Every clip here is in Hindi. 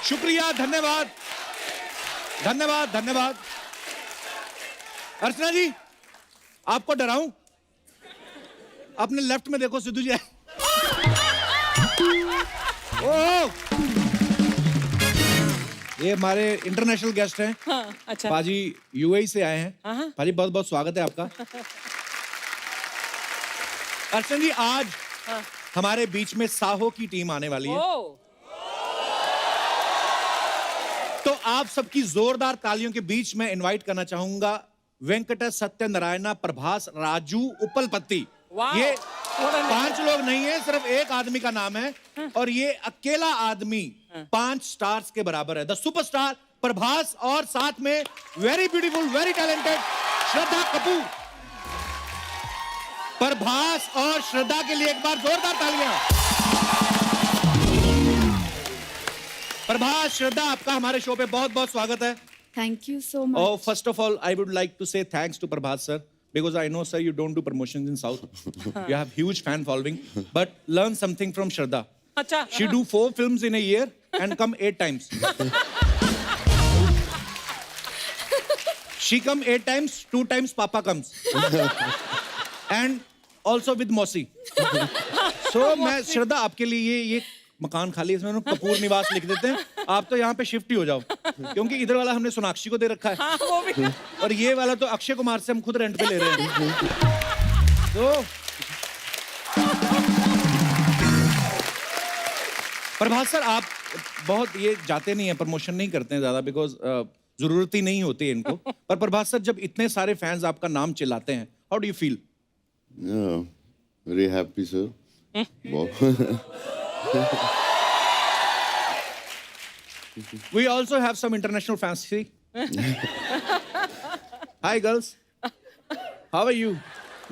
शुक्रिया, धन्यवाद धन्यवाद धन्यवाद। अर्चना जी, आपको डराऊं? अपने लेफ्ट में देखो, सिद्धू जी। ओह, ये हमारे इंटरनेशनल गेस्ट हैं। हाँ, अच्छा। पाजी यूएई से आए हैं। हाँ। पाजी बहुत बहुत स्वागत है आपका। अर्चना जी, आज हमारे बीच में साहो की टीम आने वाली है। ओ, तो आप सबकी जोरदार तालियों के बीच में इनवाइट करना चाहूंगा वेंकट सत्यनारायण प्रभास राजू उपलपति। वाह, ये what a name। 5 लोग नहीं है, सिर्फ एक आदमी का नाम है और ये अकेला आदमी 5 स्टार्स के बराबर है। द सुपरस्टार प्रभास और साथ में very beautiful, very talented Shraddha Kapoor. Prabhas और श्रद्धा के लिए एक बार जोरदार तालियां। प्रभास, श्रद्धा, आपका हमारे शो पे बहुत बहुत स्वागत है। Thank you so much. Oh, first of all, I would like to say thanks to Prabhat sir, because I know, sir, you don't do promotions in South. You have huge fan following, but learn something from Shraddha. अच्छा। She do 4 films in a year and come 8 times. She come 8 times, 2 times Papa comes. And also with Mosi. So मैं श्रद्धा आपके लिए ये मकान खाली है, इसमें कपूर निवास लिख देते हैं। आप तो यहाँ पे शिफ्ट ही हो जाओ, क्योंकि इधर वाला हमने सोनाक्षी को दे रखा है। हाँ, वो भी। और ये वाला तो अक्षय कुमार से हम खुद रेंट पे ले रहे हैं। तो प्रभास सर, आप बहुत ये जाते नहीं हैं, प्रमोशन नहीं करते हैं ज्यादा, बिकॉज जरूरत ही नहीं होती है इनको। पर प्रभास सर, जब इतने सारे फैंस आपका नाम चिल्लाते हैं, how do you feel? Very happy, sir. We also have some international fans. See? Hi, girls. How are you?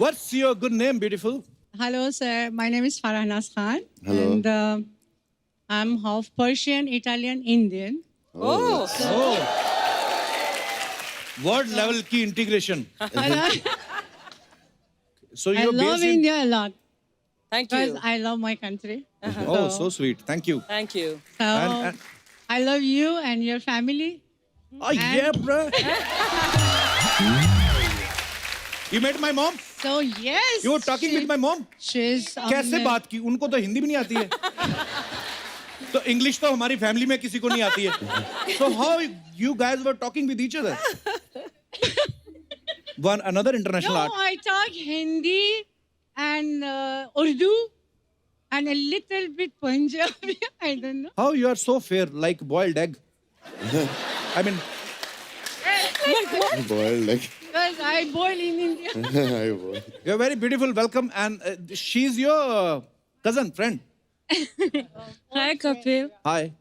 What's your good name, beautiful? Hello, sir. My name is Farhanaz Khan. Hello. And I'm half Persian, Italian, Indian. Oh, Oh. Word level की integration. So I you're love based in... India a lot thank because you. I love my country. Oh, so sweet. Thank you. Thank you. So And- I love you and your family. Oh, yeah, bro. You met my mom? So yes. You were talking with my mom? She's कैसे बात की? उनको तो हिंदी भी नहीं आती है। तो इंग्लिश तो हमारी फैमिली में किसी को नहीं आती है। So how you guys were talking with each other? One another international No, art. I talk Hindi and Urdu and a little bit Punjabi. I don't know. How you are so fair, like boiled egg. I mean, Boiled like Because I boil in India. I was. you're very beautiful. Welcome, and she's your cousin, friend. Hi, Kapil. Hi.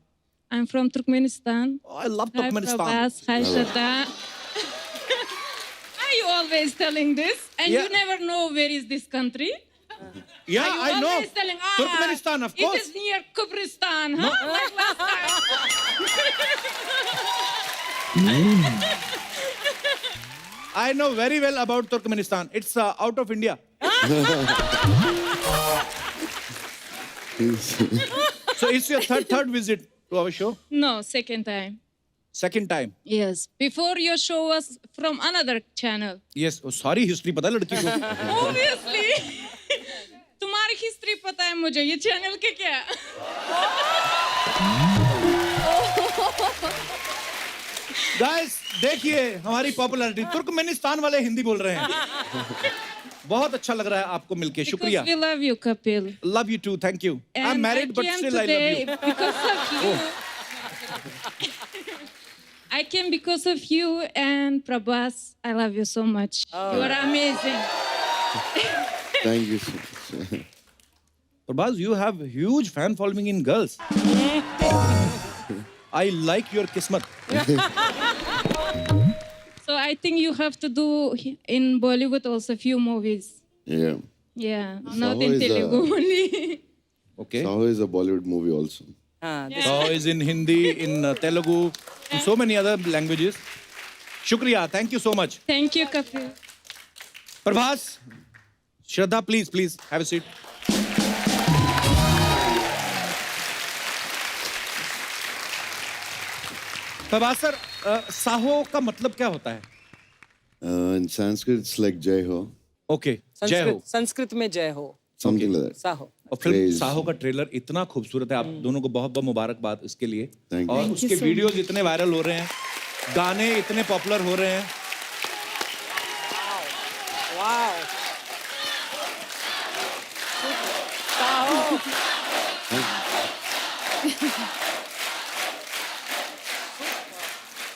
I'm from Turkmenistan. Oh, I love Hi, Turkmenistan. Prabhas. Hi, Shraddha. Are you always telling this? And Yeah. you never know where is this country? Yeah, Are you I know. always telling, Turkmenistan, of course. It is near Kubristan, huh? Like last time. I know very well about Turkmenistan. It's out of India. So it's your third visit to our show. No, second time. Second time. Yes. Before your show was from another channel. Yes. Oh, सारी history पता है लड़की को. Obviously. तुम्हारी हिस्ट्री पता है मुझे, ये चैनल के क्या? Guys, देखिए हमारी पॉपुलैरिटी. तुर्कमेनिस्तान वाले हिंदी बोल रहे हैं. बहुत अच्छा लग रहा है आपको मिलके. शुक्रिया. Because we love you, Kapil. Love you too. Thank you. I'm And married, but came still I love today you. Because of you. I came because of you and Prabhas. I love you so much. You are amazing. Thank you, sir. Prabhas, you have huge fan following in girls. I like your kismat. So I think you have to do in Bollywood also few movies. Yeah. Yeah, Saho not in is a- Telugu only. Okay. Saho is a Bollywood movie also. हाँ, So is in Hindi, in Telugu, in so many other languages. Shukriya. Thank you so much. Thank you, Kapil. Prabhas, Shraddha, please have a seat. Prabhas sir, Saaho का मतलब क्या होता है? In Sanskrit, it's like Jai Ho, okay, जय हो। संस्कृत में जय हो, something like that. साहो। और फिल्म Praise. साहो का ट्रेलर इतना खूबसूरत है, आप दोनों को बहुत बहुत मुबारकबाद इसके लिए। Thank you. और उसके वीडियोस इतने वायरल हो रहे हैं, गाने इतने पॉपुलर हो रहे हैं। वाओ, साहो।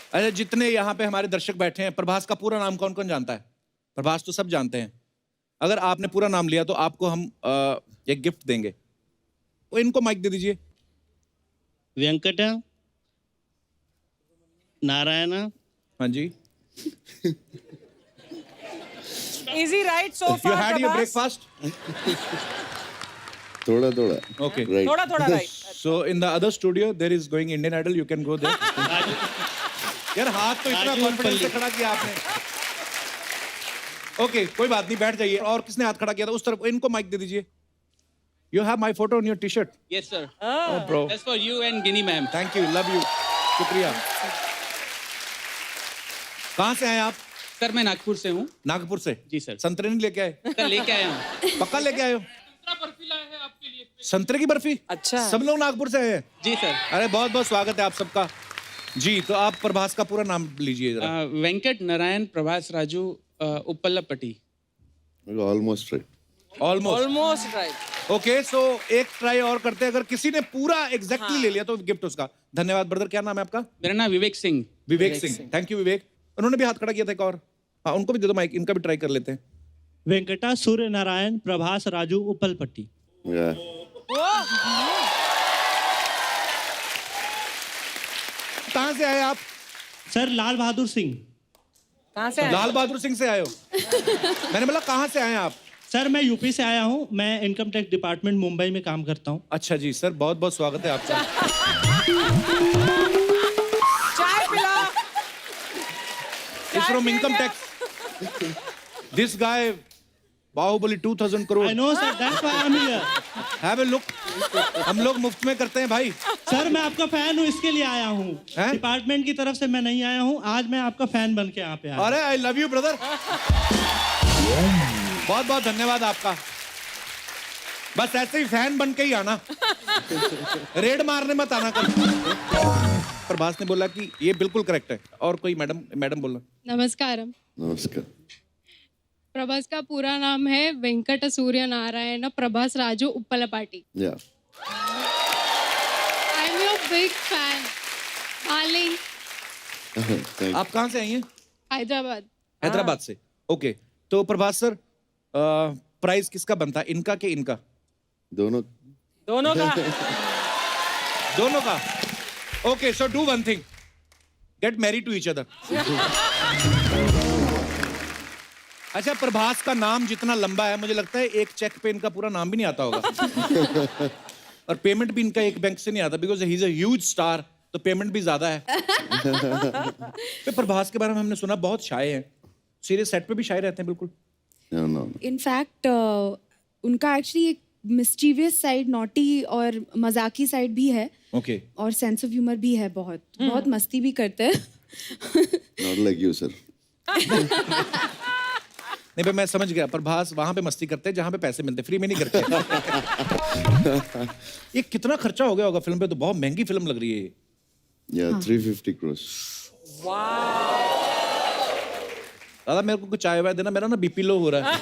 अच्छा, जितने यहाँ पे हमारे दर्शक बैठे हैं, प्रभास का पूरा नाम कौन कौन जानता है? प्रभास तो सब जानते हैं। अगर आपने पूरा नाम लिया तो आपको हम एक गिफ्ट देंगे। वो इनको माइक दे दीजिए। वेंकट नारायण हाँ जी। Easy right so You far, had your Prabhas? breakfast? Thoda. Okay. Right. थोड़ा right. So in the other studio there is going Indian Idol. You can go there. यार हाथ तो इतना राजू कॉन्फिडेंस से पल्ली। खड़ा किया आपने। ओके, कोई बात नहीं, बैठ जाइए। और किसने हाथ खड़ा किया था? उस तरफ इनको माइक दे दीजिए। You have my photo on your T-shirt. Yes sir Oh, bro. That's for you and Guinea ma'am Thank you. Love you. शुक्रिया। कहाँ से आए आप? सर मैं नागपुर से हूँ नागपुर से? जी सर। संतरे नहीं लेके आए? सर लेके आया हूँ पक्का लेके आए हो? संतरे की बर्फी? अच्छा। सब लोग नागपुर से आए हैं? जी सर। अरे बहुत बहुत स्वागत है आप सबका। जी, तो आप प्रभास का पूरा नाम लीजिए जरा। Venkat Narayana Prabhas Raju Uppalapati. Almost right. Almost. Almost right. Okay, so एक ट्राई और करते हैं। अगर किसी ने पूरा एग्जैक्टली ले लिया तो गिफ्ट उसका। धन्यवाद ब्रदर। क्या नाम है आपका? मेरा नाम विवेक सिंह। विवेक सिंह। थैंक यू विवेक। उन्होंने भी हाथ खड़ा किया था एक और। हाँ, उनको भी दे दो माइक, इनका भी ट्राई कर लेते हैं। वेंकटा सूर्य नारायण प्रभास राजू उपलपट्टी। Yeah. कहाँ से आए आप? सर लाल बहादुर सिंह। कहाँ से आए? लाल बहादुर सिंह से आए हो? मैंने बोला कहाँ से आए आप? सर मैं यूपी से आया हूँ, मैं इनकम टैक्स डिपार्टमेंट मुंबई में काम करता हूँ। अच्छा जी सर, बहुत बहुत स्वागत है आपका। चाय पिला। He's from income tax. This guy, Baahubali 2000 crore. I know sir, that's why I am here. Have a look. हम लोग मुफ्त में करते हैं भाई। सर मैं आपका फैन हूँ, इसके लिए आया हूँ। हैं? डिपार्टमेंट की तरफ से मैं नहीं आया हूँ, आज मैं आपका फैन बन के यहाँ पे आया। अरे आई लव यू ब्रदर। बहुत बहुत धन्यवाद आपका। बस ऐसे ही फैन बन के ही आना, रेड मारने मत आना कल। प्रभास ने बोला कि ये बिल्कुल करेक्ट है। और कोई मैडम बोलना। नमस्कारम। Namaskar. प्रभास का पूरा नाम है Venkat Surya Narayana Prabhas Raju Uppalapati. Yeah. I am your big fan. Darling. Thank you. आप कहाँ से आई हैं? हैदराबाद। हैदराबाद से। ओके, तो प्रभास सर, प्राइस किसका बनता है, इनका कि इनका? दोनों दोनों का। दोनों का। Okay, so do one thing, get married to each other. अच्छा, प्रभास का नाम जितना लंबा है, मुझे लगता है एक चेक पे इनका पूरा नाम भी नहीं आता होगा। और पेमेंट भी इनका एक बैंक से नहीं आता, because he is a huge star, तो पेमेंट भी ज्यादा है। तो प्रभास के बारे में हमने सुना बहुत शाय है, सीरियस सेट पे भी शाय रहते हैं बिल्कुल। no. इनफैक्ट उनका एक्चुअली एक मिस्चीवियस साइड, नॉटी और मजाकी साइड भी है। ओके, और सेंस ऑफ ह्यूमर भी है, बहुत मस्ती भी करते हैं। Not like you, sir. नहीं भाई, मैं समझ गया, प्रभास वहां पे मस्ती करते हैं जहां पे पैसे मिलते, फ्री में नहीं करते। ये कितना खर्चा हो गया होगा फिल्म पे? तो बहुत महंगी फिल्म लग रही है ये। Yeah, 350 crores. दादा मेरे को कुछ चाय वाय देना, मेरा ना बीपी लो हो रहा है।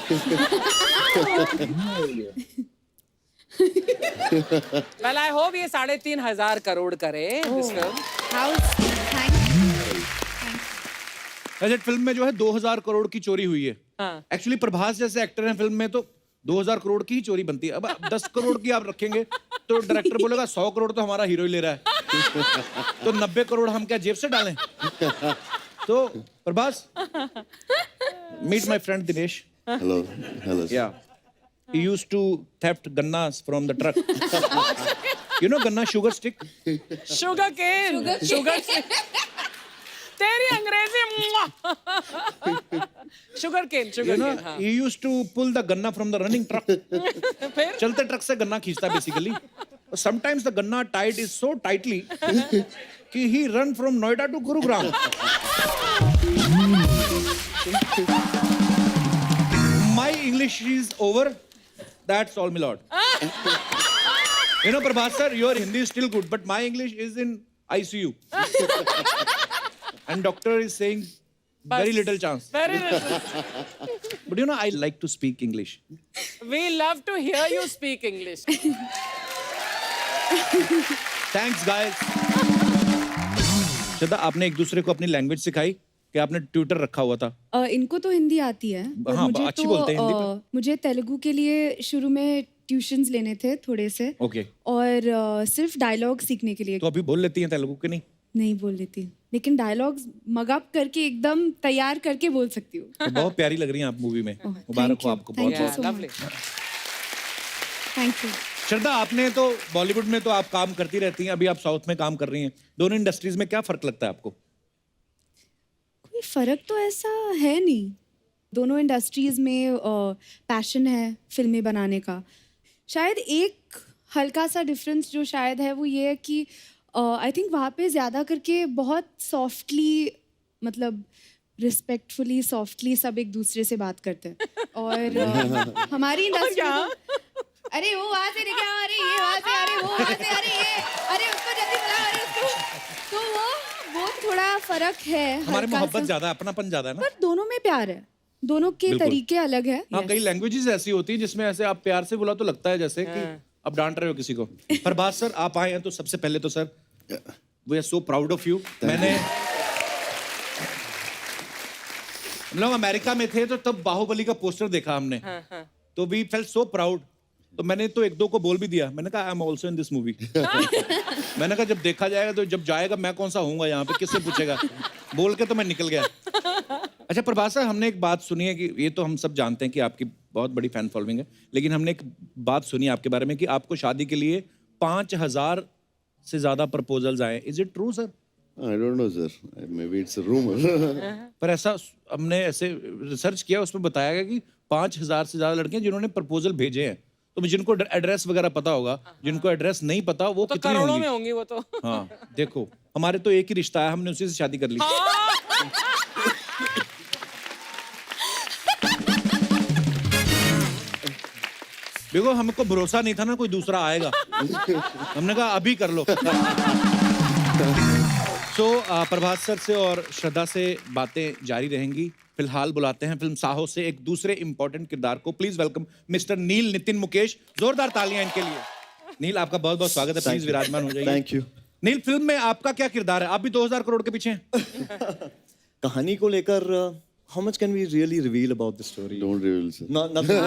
Well, I hope ये 3,500 करोड़ करे this film. वैसे फिल्म में जो है 2000 करोड़ की चोरी हुई है। हाँ। एक्चुअली प्रभास जैसे एक्टर हैं फिल्म में तो 2000 करोड़ की ही चोरी बनती है। अब 10 करोड़ की आप रखेंगे तो डायरेक्टर बोलेगा 100 करोड़ तो हमारा हीरो ही ले रहा है, तो 90 करोड़ हम क्या जेब से डालें? तो Prabhas, meet my friend Dinesh. Hello. Hello. Sir. Yeah, he used to theft gannas from the truck. You know ganna, sugar stick? Sugar cane. Sugar तेरी अंग्रेजी। Sugar cane. You Sugar know, cane. हाँ। he used to pull the ganna from the running truck. फिर चलते ट्रक से गन्ना खींचता basically. Sometimes the ganna tied is so tightly कि he run from Noida to Gurugram. My English is over. That's all, my lord. You know, Prabhat sir, your Hindi is still good, but my English is in ICU. And doctor is saying very little chance. Very little. But you know, I like to speak English. We love to hear you speak English. Thanks, guys. श्रद्धा, आपने एक दूसरे को अपनी लैंग्वेज सिखाई कि आपने ट्यूटर रखा हुआ था? इनको तो हिंदी आती है, पर हाँ, मुझे अच्छी बोलते हैं हिंदी पर। मुझे तेलुगु के लिए शुरू में ट्यूशंस लेने थे थोड़े से। ओके। और सिर्फ डायलॉग सीखने के लिए। तो अभी बोल लेती हैं तेलुगु के नहीं? नहीं बोल लेती, लेकिन डायलॉग्स मगअप करके एकदम तैयार करके बोल सकती हूँ। तो बहुत प्यारी लग रही हैं आप मूवी में। मुबारक हो आपको बहुत बहुत। Lovely. Thank you. श्रद्धा, आपने तो बॉलीवुड में तो आप काम करती रहती हैं, अभी आप साउथ में काम कर रही हैं। दोनों इंडस्ट्रीज में क्या फर्क लगता है आपको? कोई फर्क तो ऐसा है नहीं, दोनों इंडस्ट्रीज में पैशन है फिल्में बनाने का। शायद एक हल्का सा डिफरेंस जो शायद है वो ये है कि आई थिंक वहाँ पे ज़्यादा करके बहुत सॉफ्टली, मतलब रिस्पेक्टफुली सॉफ्टली सब एक दूसरे से बात करते हैं। और हमारी इंडस्ट्री अरे वो वहाँ से लेके आओ, अरे ये वहाँ से, अरे वो वहाँ से, अरे ये, अरे उसको जल्दी बुलाओ, अरे उसको, तो वो थोड़ा फर्क है। हमारे हल्का मोहब्बत सा। ज्यादा, अपनापन ज्यादा है ना? पर दोनों में प्यार है, दोनों के बिल्कुल। तरीके अलग है। हाँ, कई लैंग्वेजेस ऐसी होती है जिसमें ऐसे आप प्यार से बुला तो लगता है जैसे कि आप डांट रहे हो किसी को। प्रभात सर, आप आए हैं तो सबसे पहले तो sir we are so proud of you. मैंने हम लोग अमेरिका में थे तो तब बाहुबली का पोस्टर देखा हमने, तो वी फेल्ट सो प्राउड। तो मैंने तो एक दो को बोल भी दिया, मैंने कहा I am also in this movie. मैंने कहा जब देखा जाएगा तो जब जाएगा मैं कौन सा होऊंगा यहाँ पे, किससे पूछेगा, बोल के तो मैं निकल गया। अच्छा प्रभात सर, हमने एक बात सुनी है कि ये तो हम सब जानते हैं कि आपकी बहुत बड़ी फैन फॉलोइंग है, लेकिन हमने एक बात सुनी आपके बारे में कि आपको शादी के लिए 5,000 से ज्यादा प्रपोजल्स आए। Is it true sir? I don't know, sir. Maybe it's a rumor. पर ऐसा हमने ऐसे रिसर्च किया, उसमें बताया गया कि 5,000 से ज्यादा लड़कियां जिन्होंने प्रपोजल भेजे हैं। तो जिनको एड्रेस वगैरह पता होगा, जिनको एड्रेस नहीं पता वो तो कितनी करोड़ों होंगी? में होंगी वो तो। हाँ देखो, हमारे तो एक ही रिश्ता है, हमने उसी से शादी कर ली। देखो हमको भरोसा नहीं था ना कोई दूसरा आएगा, हमने कहा अभी कर लो। सो प्रभात सर से और श्रद्धा से बातें जारी रहेंगी। फिलहाल बुलाते हैं फिल्म साहो से एक दूसरे इंपॉर्टेंट किरदार को। प्लीज वेलकम मिस्टर नील नितिन मुकेश। जोरदार तालियां इनके लिए। नील, आपका बहुत बहुत स्वागत है, प्लीज विराजमान हो जाइए। Thank you. नील, फिल्म में आपका क्या किरदार है? आप भी 2,000 करोड़ के पीछे हैं। कहानी को लेकर how much can we really reveal about the story? Don't reveal, sir. Nothing.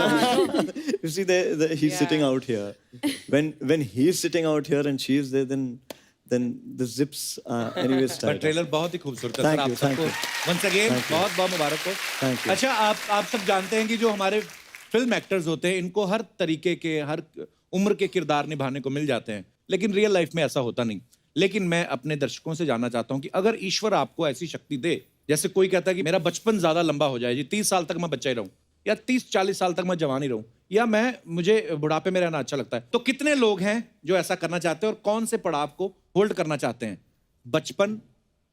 You see, he's sitting out here. When he's sitting out here and she's there, then the zips anyways पर tied. ट्रेलर बहुत ही खूबसूरत है Thank सर। आप you, thank सबको you. once again Thank you. बहुत बहुत मुबारक हो। Thank you. अच्छा, आप सब जानते हैं कि जो हमारे फिल्म एक्टर्स होते हैं इनको हर तरीके के, हर उम्र के किरदार निभाने को मिल जाते हैं, लेकिन रियल लाइफ में ऐसा होता नहीं। लेकिन मैं अपने दर्शकों से जानना चाहता हूं कि अगर ईश्वर आपको ऐसी शक्ति दे, जैसे कोई कहता है कि मेरा बचपन ज्यादा लंबा हो जाए जी, 30 साल तक मैं बच्चा ही रहूं, या 30-40 साल तक मैं जवान ही रहूं, या मुझे बुढ़ापे में रहना अच्छा लगता है, तो कितने लोग हैं जो ऐसा करना चाहते हैं और कौन से पड़ाव को होल्ड करना चाहते हैं? बचपन,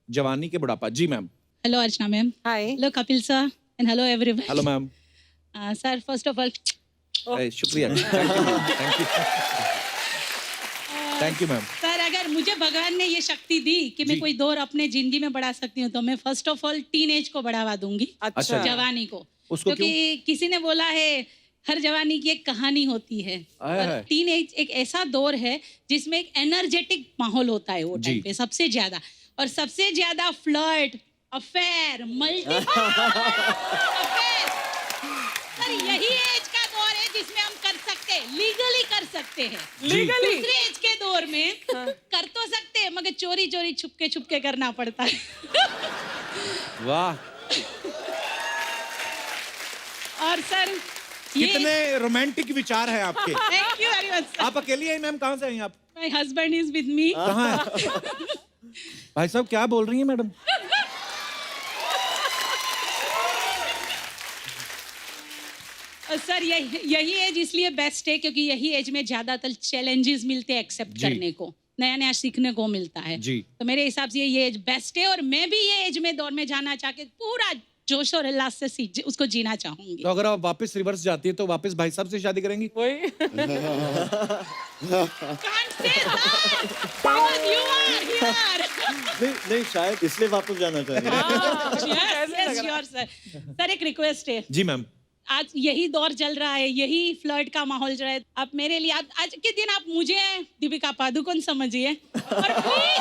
जवानी के बुढ़ापा। जी ma'am. Hello, Archana ma'am. Hi. Hello, Kapil sir. And hello, everyone. Hello ma'am. Sir, first of all, शुक्रिया। Thank you ma'am. सर अगर मुझे भगवान ने ये शक्ति दी कि मैं कोई दौर अपने जिंदगी में बढ़ा सकती हूँ, तो मैं फर्स्ट ऑफ ऑल टीनेज को बढ़ावा दूंगी। अच्छा। जवानी को। उसको क्योंकि किसी ने बोला है हर जवानी की एक कहानी होती है, और टीनेज एक ऐसा दौर है जिसमें एक एनर्जेटिक माहौल होता है वो टाइम पे सबसे ज्यादा, और सबसे ज्यादा flirt, affair, multi affair. Sir यही एज का दौर है जिसमें हम कर सकते हैं, लीगली कर सकते हैं। लीगली? दूसरे एज के दौर में कर तो सकते हैं, मगर चोरी चोरी छुपके करना पड़ता है। वाह, और सर कितने रोमांटिक विचार हैं आपके। Thank you very much. आप अकेली हैं मैम? कहाँ से आई आप? My husband is with me. कहाँ है? भाई साहब क्या बोल रही हैं मैडम? सर यही एज इसलिए बेस्ट है क्योंकि यही एज में ज्यादातर चैलेंजेस मिलते हैं एक्सेप्ट जी। करने को, नया नया सीखने को मिलता है। जी। तो मेरे हिसाब से ये एज बेस्ट है और मैं भी ये एज में दौर में जाना चाह के पूरा जोश और उल्लास से उसको जीना चाहूंगी। तो अगर आप वापस रिवर्स जाती है तो वापस भाई साहब से शादी करेंगी? वही Can't say that because you are here. नहीं शायद इसलिए वापस जाना चाहेंगे। Yes, sure, sir. सर एक रिक्वेस्ट है, जी मैम। आज यही दौर चल रहा है, यही फ्लर्ट का माहौल चल रहा है। आप मेरे लिए आज के दिन आप मुझे दीपिका पादुकोण समझिए और प्लीज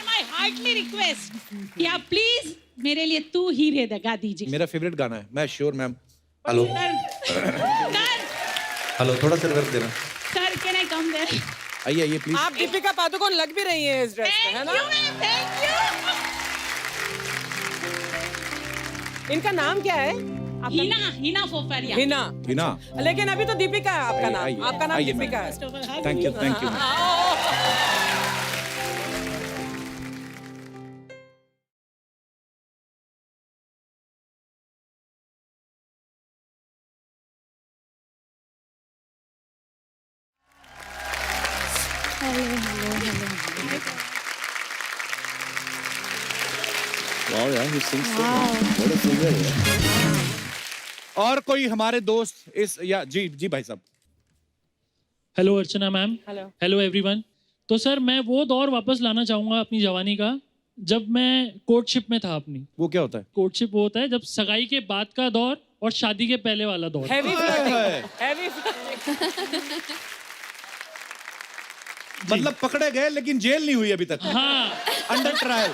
माय हार्टली रिक्वेस्ट कि आप प्लीज मेरे लिए तू ही रे गा दीजिए। मेरा फेवरेट गाना है, मैं sure ma'am. Hello sir hello, थोड़ा सा रिवर्स देना। Sir can I come there? आइए आइए प्लीज। आप दीपिका पादुकोण लग भी रही है इस ड्रेस में, है थैंक ना? You ma'am, thank you. इनका नाम क्या है? हिना फोफरिया। हिना। हिना। लेकिन अभी तो दीपिका है आपका नाम। आइए, आपका नाम आइए, दीपिका है। Thank you thank you. Wow, yeah, he sings so well. What a singer, yeah. और कोई हमारे दोस्त इस या जी जी भाई साहब। हेलो अर्चना मैम। हेलो। Hello everyone. तो सर मैं वो दौर वापस लाना चाहूँगा अपनी जवानी का जब मैं कोर्टशिप में था अपनी। वो क्या होता है? कोर्टशिप वो होता है जब सगाई के बाद का दौर और शादी के पहले वाला दौर। Heavy flirting, heavy flirting. मतलब पकड़े गए लेकिन जेल नहीं हुई अभी तक। हाँ। Under trial.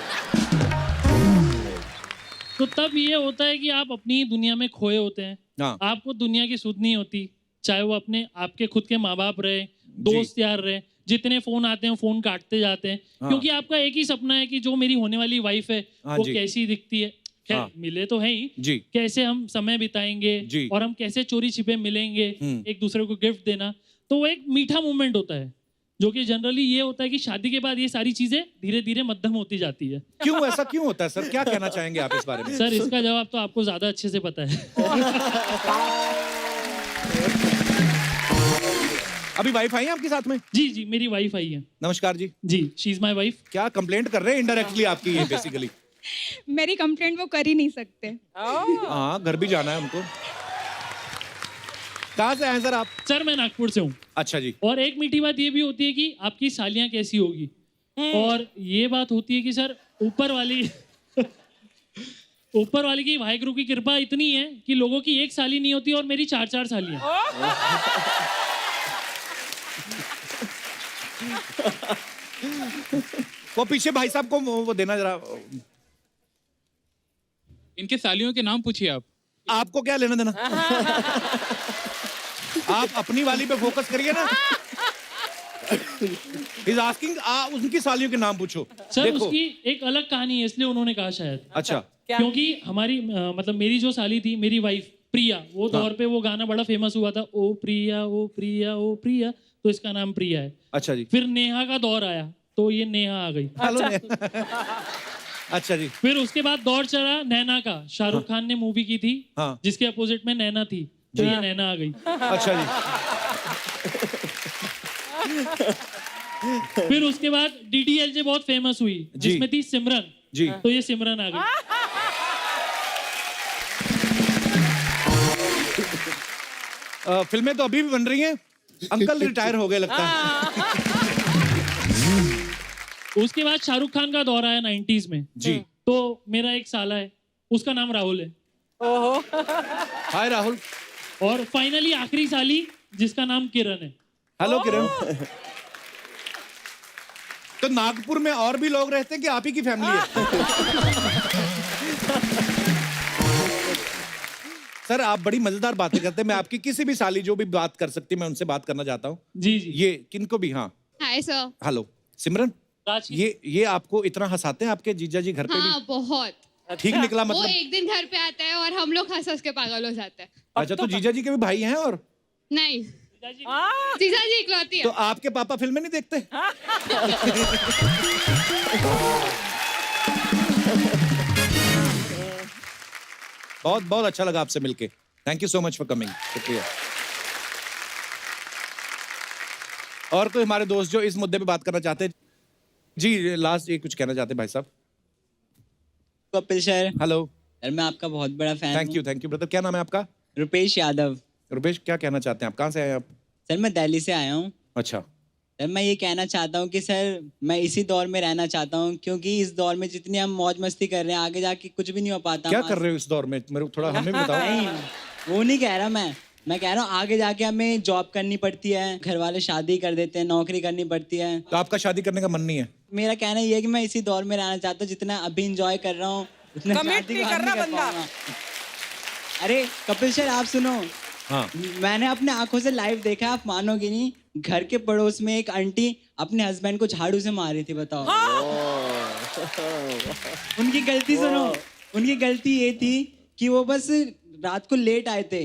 तो तब ये होता है कि आप अपनी दुनिया में खोए होते हैं। हाँ। आपको दुनिया की सुध नहीं होती, चाहे वो अपने आपके खुद के माँ बाप रहे, दोस्त यार रहे, जितने फोन आते हैं फोन काटते जाते हैं। हाँ। क्योंकि आपका एक ही सपना है कि जो मेरी होने वाली वाइफ है हाँ वो जी। कैसी दिखती है। खैर हाँ। मिले तो है ही, जी। कैसे हम समय बिताएंगे जी। और हम कैसे चोरी छिपे मिलेंगे, एक दूसरे को गिफ्ट देना, तो वो एक मीठा मोमेंट होता है जो कि जनरली ये होता है कि शादी के बाद ये सारी चीजें धीरे धीरे मध्यम होती जाती है। क्यों ऐसा क्यों होता है सर? क्या कहना चाहेंगे आप इस बारे में? सर इसका जवाब तो आपको ज्यादा अच्छे से पता है। अभी वाइफ आई है आपके साथ में? जी जी मेरी वाइफ आई है। नमस्कार जी। जी शी इज माय वाइफ। क्या कंप्लेंट कर रहे हैं इनडायरेक्टली आपकी ये बेसिकली? मेरी कंप्लेंट वो कर ही नहीं सकते। हाँ घर भी जाना है उनको। कहाँ से आए सर आप? सर मैं नागपुर से हूँ। अच्छा जी। और एक मीठी बात ये भी होती है कि आपकी सालियाँ कैसी होगी, और ये बात होती है कि सर ऊपर वाली की वाहिगुरु की कृपा इतनी है कि लोगों की एक साली नहीं होती और मेरी 4-4 सालियाँ। वो पीछे भाई साहब को वो देना जरा। इनके सालियों के नाम पूछिए आप। आपको क्या लेना देना? आप अपनी वाली पे फोकस करिए ना। He's asking, उनकी सालियों के नाम पूछो। सर देखो। उसकी एक अलग कहानी है इसलिए उन्होंने कहा शायद। अच्छा। क्योंकि हमारी मतलब मेरी जो साली थी, मेरी वाइफ प्रिया, वो दौर पे वो गाना बड़ा फेमस हुआ था, ओ प्रिया ओ प्रिया ओ प्रिया, तो इसका नाम प्रिया है। अच्छा जी। फिर नेहा का दौर आया तो ये नेहा आ गई। अच्छा जी। फिर उसके बाद दौर चला नैना का, शाहरुख खान ने मूवी की थी हाँ। जिसके अपोजिट में नैना थी, तो ये नैना आ गई। अच्छा जी। फिर उसके बाद डीडीएलजे बहुत फेमस हुई जिसमें थी सिमरन जी। तो ये सिमरन आ गई। फिल्में तो अभी भी बन रही हैं। अंकल रिटायर हो गए लगता है। उसके बाद शाहरुख खान का दौर आया 90s में जी। तो मेरा एक साला है, उसका नाम राहुल है। हाय राहुल। और फाइनली आखिरी साली जिसका नाम किरण है। हेलो किरण। तो नागपुर में और भी लोग रहते हैं कि आप ही की फैमिली है? सर आप बड़ी मजेदार बातें करते हैं। मैं आपकी किसी भी साली जो भी बात कर सकती मैं उनसे बात करना चाहता हूँ। जी जी। ये किनको भी? हाँ हाय सर। हेलो सिमरन। राज ये आपको इतना हंसाते हैं आपके जीजा जी घर पे हाँ बहुत। ठीक निकला वो मतलब? एक दिन घर पे आता है और हम लोग हंस हंस के पागल हो जाते हैं। अच्छा तो जीजा जी के भी भाई हैं? और नहीं जीजा जी इकलौती है। तो आपके पापा फिल्में नहीं देखते? बहुत बहुत अच्छा लगा आपसे मिलके. Thank you so much for coming. शुक्रिया. और कोई हमारे दोस्त जो इस मुद्दे पे बात करना चाहते हैं? जी लास्ट ये कुछ कहना चाहते हैं भाई साहब. Kapil sir, hello. सर मैं आपका बहुत बड़ा फैन थैंक यू ब्रदर. क्या नाम है आपका? रुपेश यादव. रुपेश, क्या कहना चाहते हैं आप? कहाँ से आए आप? सर मैं दिल्ली से आया हूँ. अच्छा. सर मैं ये कहना चाहता हूँ कि सर मैं इसी दौर में रहना चाहता हूँ, क्योंकि इस दौर में जितनी हम मौज मस्ती कर रहे हैं आगे जाके कुछ भी नहीं हो पाता. क्या कर रहे हो इस दौर में? मेरे को थोड़ा हमें भी बताओ. नहीं, वो नहीं कह रहा मैं कह रहा हूँ आगे जाके हमें जॉब करनी पड़ती है, घर वाले शादी कर देते हैं, नौकरी करनी पड़ती है. तो आपका शादी करने का मन नहीं है? मेरा कहना ये है कि मैं इसी दौर में रहना चाहता हूँ. जितना अभी इंजॉय कर रहा हूँ उतना Commit शादी नहीं के कर बाद रहा नहीं कर बंदा. पाऊंगा. अरे कपिल सर आप सुनो. हाँ. मैंने अपने आंखों से लाइव देखा, आप मानोगे नहीं. घर के पड़ोस में एक आंटी अपने हस्बैंड को झाड़ू से मार रही थी. बताओ. उनकी गलती सुनो. उनकी गलती ये थी कि वो बस रात को लेट आए थे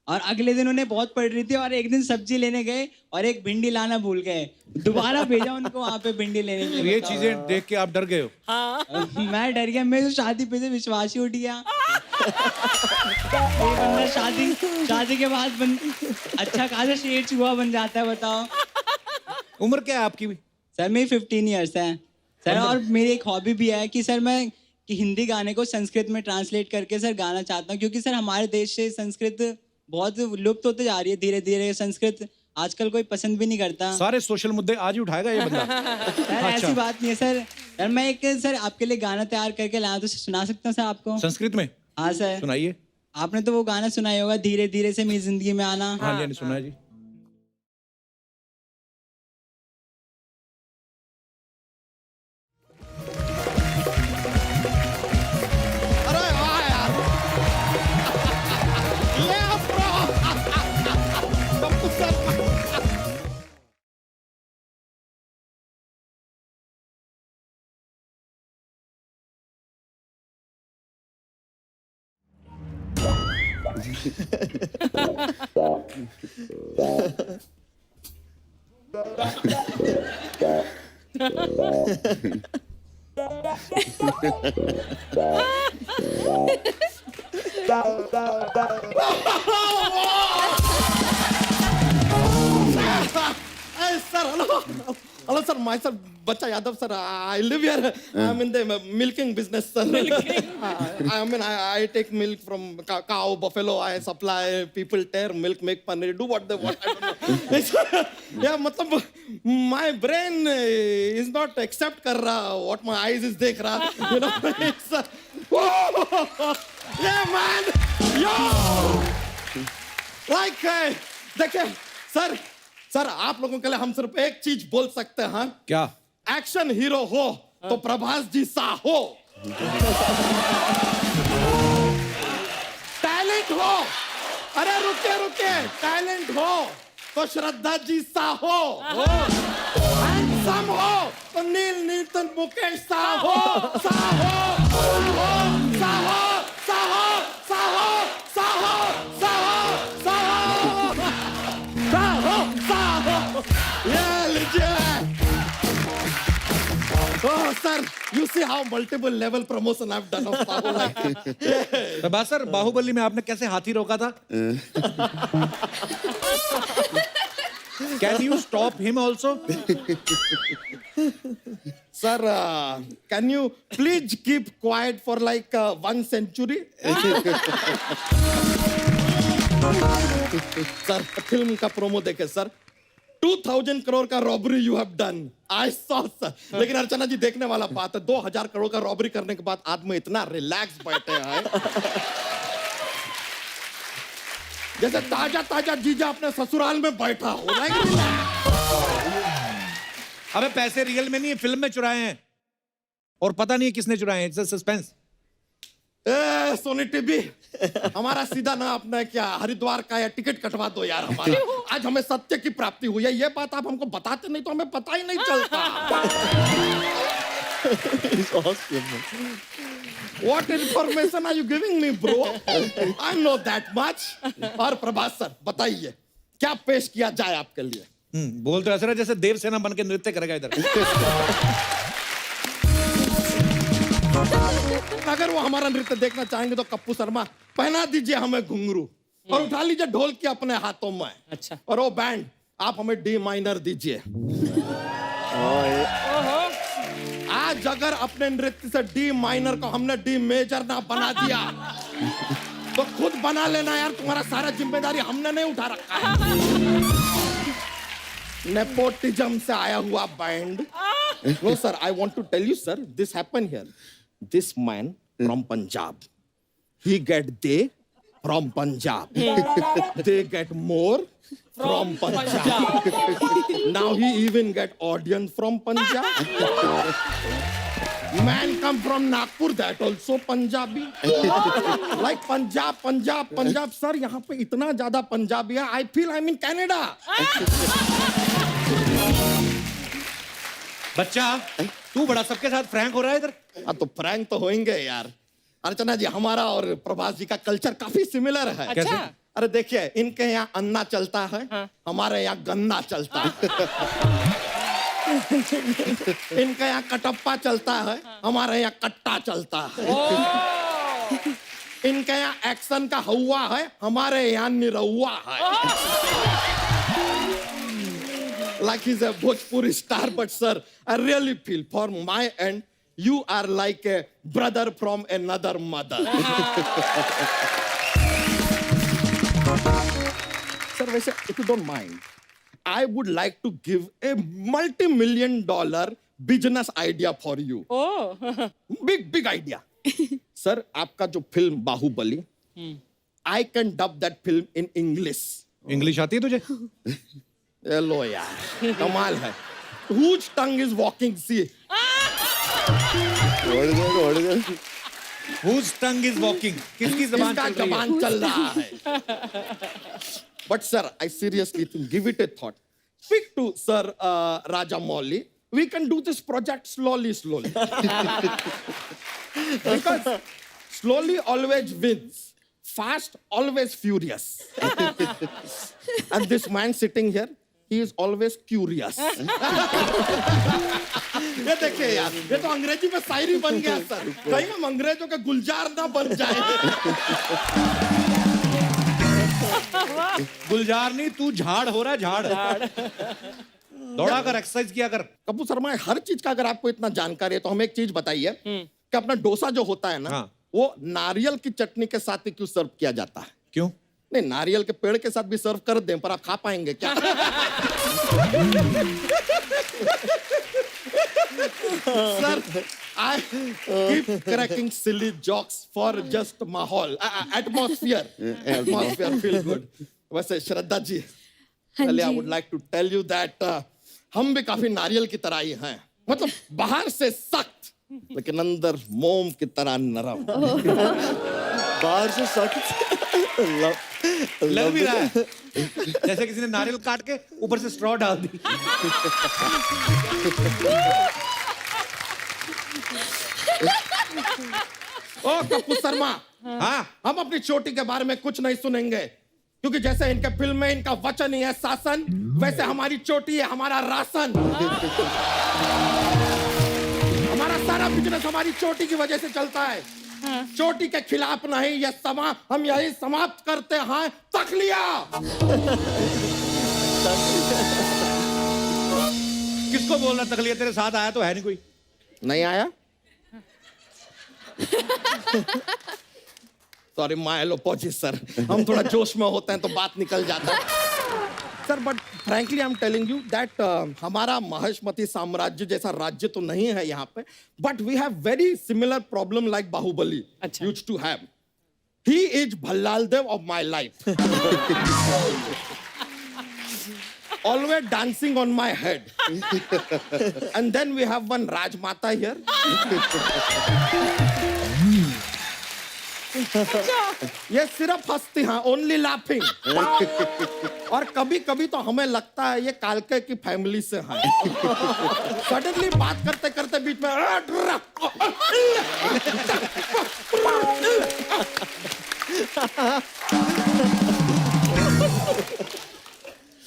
और अगले दिन उन्हें बहुत पड़ रही थी, और एक दिन सब्जी लेने गए और एक भिंडी लाना भूल गए. दोबारा भेजा उनको वहां पे भिंडी लेने के तो लिए. ये चीजें देख के आप डर गए हो? मैं डर गया. मेरे तो शादी पे से विश्वास ही उठ गया. ये बंदा शादी के बाद अच्छा खासा शेर चूहा बन जाता है. बताओ. उम्र क्या है आपकी? सर मेरी 15 ईयर्स है सर. और मेरी एक हॉबी भी है कि सर मैं कि हिंदी गाने को संस्कृत में ट्रांसलेट करके सर गाना चाहता हूँ, क्योंकि सर हमारे देश से संस्कृत बहुत लुप्त होते जा रही है धीरे धीरे. संस्कृत आजकल कोई पसंद भी नहीं करता. सारे सोशल मुद्दे आज ही उठाएगा ये बंदा. सर ऐसी बात नहीं है सर. सर मैं एक सर आपके लिए गाना तैयार करके लाया, तो सुना सकता हूँ सर आपको? संस्कृत में? हाँ सर. सुनाइए. आपने तो वो गाना सुना ही होगा, धीरे धीरे से मेरी जिंदगी में आना. हाँ जी, सुना है जी. Sir, hello, sir. Myself, Bacha Yadav, sir. I live here. I'm in the milking business, sir. I take milk from cow, buffalo. I supply. People tear milk, make paneer, do what they want. I don't know. Yeah, matlab, my brain is not accept kar raha what my eyes is dekh raha. You know, it's yeah, man. Yo, like, देखिए, सर आप लोगों के लिए हम सिर्फ एक चीज बोल सकते हैं. क्या? एक्शन हीरो हो तो प्रभास जी सा हो. टैलेंट हो, अरे रुके टैलेंट हो तो श्रद्धा जी सा हो. हैंडसम हो तो नील नीतन मुकेश सा हो. Yeah, legit. Oh, sir, you see how multiple level promotion I've done of Saho. Prabhas sir, Baahubali में आपने कैसे हाथी रोका था? Can you stop him also? Sir, can you please keep quiet for like 1 century? Sir, film का प्रोमो देखे सर. 2000 crore का robbery you have done. I saw sir. लेकिन अर्चना जी देखने वाला बात है, 2000 crore का रॉबरी करने के बाद आदमी इतना रिलैक्स बैठे हैं जैसे ताजा जीजा अपने ससुराल में बैठा हो. अबे पैसे रियल में नहीं है, फिल्म में चुराए हैं और पता नहीं है किसने चुराए हैं. It's suspense. सोनी टीवी हमारा सीधा ना अपना क्या हरिद्वार का या टिकट कटवा दो यार हमारा. आज हमें सत्य की प्राप्ति हुई है. ये बात आप हमको बताते नहीं तो हमें पता ही नहीं चलता. What information are you giving me, bro? I know that much. और प्रभास सर बताइए क्या पेश किया जाए आपके लिए? बोल तो ऐसा जैसे देवसेना बन के नृत्य करेगा इधर. अगर वो हमारा नृत्य देखना चाहेंगे तो कप्पू शर्मा पहना दीजिए हमें घुंघरू और उठा लीजिए ढोलकी अपने हाथों में। अच्छा। और वो बैंड आप हमें डी माइनर दीजिए। आज अगर अपने नृत्य से डी माइनर को हमने डी मेजर ना बना दिया तो खुद बना लेना यार, तुम्हारा सारा जिम्मेदारी हमने नहीं उठा रखा है। नेपोटिज्म से आया हुआ band. No sir, I want to tell you sir, this happen here. This man from Punjab, he get they from Punjab. They get more from Punjab. Now he even get audience from Punjab. Man come from Nagpur, that also Punjabi. Like Punjab. Sir, यहाँ पे इतना ज़्यादा पंजाबी है, I feel I'm in Canada. बच्चा तू बड़ा सबके साथ फ्रैंक हो रहा है इधर। हाँ तो फ्रैंक तो होंगे यार। अर्चना जी, हमारा और प्रभास जी का कल्चर काफी सिमिलर है। अच्छा। अरे देखिए, इनके यहाँ अन्ना चलता है, हमारे यहाँ गन्ना चलता है। इनके यहाँ कटप्पा चलता है, हमारे यहाँ कट्टा चलता है। इनके यहाँ एक्शन का हवा है, हमारे यहाँ निरहुआ है। Like he's a Bhojpuri star, but sir, I really feel for my end, you are like a brother from another mother. Sir, वैसे if you don't mind, I would like to give a multi-million-dollar business idea for you. Oh. Big idea. Sir, आपका जो film Baahubali, I can dub that film in English. English आती है तुझे? लो यार, कमाल है। Whose tongue is walking? See. What is that? Whose tongue is walking? किसकी ज़बान इसका चल रही है? जबान चल रहा है। But sir, I seriously think, give it a thought. Speak to Sir Rajamouli. We can do this project slowly. Because slowly always wins. Fast always furious. And this man sitting here, he is always curious. ये देखिए यार, ये तो अंग्रेजी में शायरी बन गया सर। कहीं हम अंग्रेजों के गुलजार ना बन जाए। गुलजार नहीं, तू झाड़ हो रहा है, झाड़। दौड़ा कर, एक्सरसाइज किया कर। कपूर शर्मा, हर चीज का अगर आपको इतना जानकारी है तो हमें एक चीज बताइए कि अपना डोसा जो होता है ना, हाँ। वो नारियल की चटनी के साथ ही क्यों सर्व किया जाता है? क्यों? नहीं, नारियल के पेड़ के साथ भी सर्व कर दें, पर आप खा पाएंगे क्या? Sir, I keep cracking silly jokes for just माहौल, atmosphere feel good. वैसे श्रद्धा जी, पहले I would like to tell you that हम भी काफी नारियल की तरह ही हैं, मतलब बाहर से सख्त लेकिन अंदर मोम की तरह नरम। बाहर से सख्त, लग भी रहा है जैसे किसी ने नारियल काट के ऊपर से स्ट्रॉ डाल दी। ओ कपूर शर्मा, हाँ, हम अपनी चोटी के बारे में कुछ नहीं सुनेंगे, क्योंकि जैसे इनके फिल्म में इनका वचन ही है शासन, वैसे हमारी चोटी है हमारा राशन। हमारा सारा बिजनेस हमारी चोटी की वजह से चलता है। चोटी के खिलाफ नहीं, यह समा हम यही समाप्त करते हैं। तक लिया। किसको बोलना तकलीफ? तेरे साथ आया तो है नहीं कोई? नहीं आया? सॉरी माय एलोपॉजीज सर, हम थोड़ा जोश में होते हैं तो बात निकल जाता है sir. But frankly I am telling you that हमारा महेशमती साम्राज्य जैसा राज्य तो नहीं है यहाँ पे, but we have very similar problem like Baahubali used to have. He is Bhallala Deva of my life, always dancing on my head. And then we have one Rajmata here. ये सिर्फ हंसती हैं, only laughing. और कभी कभी तो हमें लगता है ये कालके की फैमिली से हैं। सडनली बात करते करते बीच में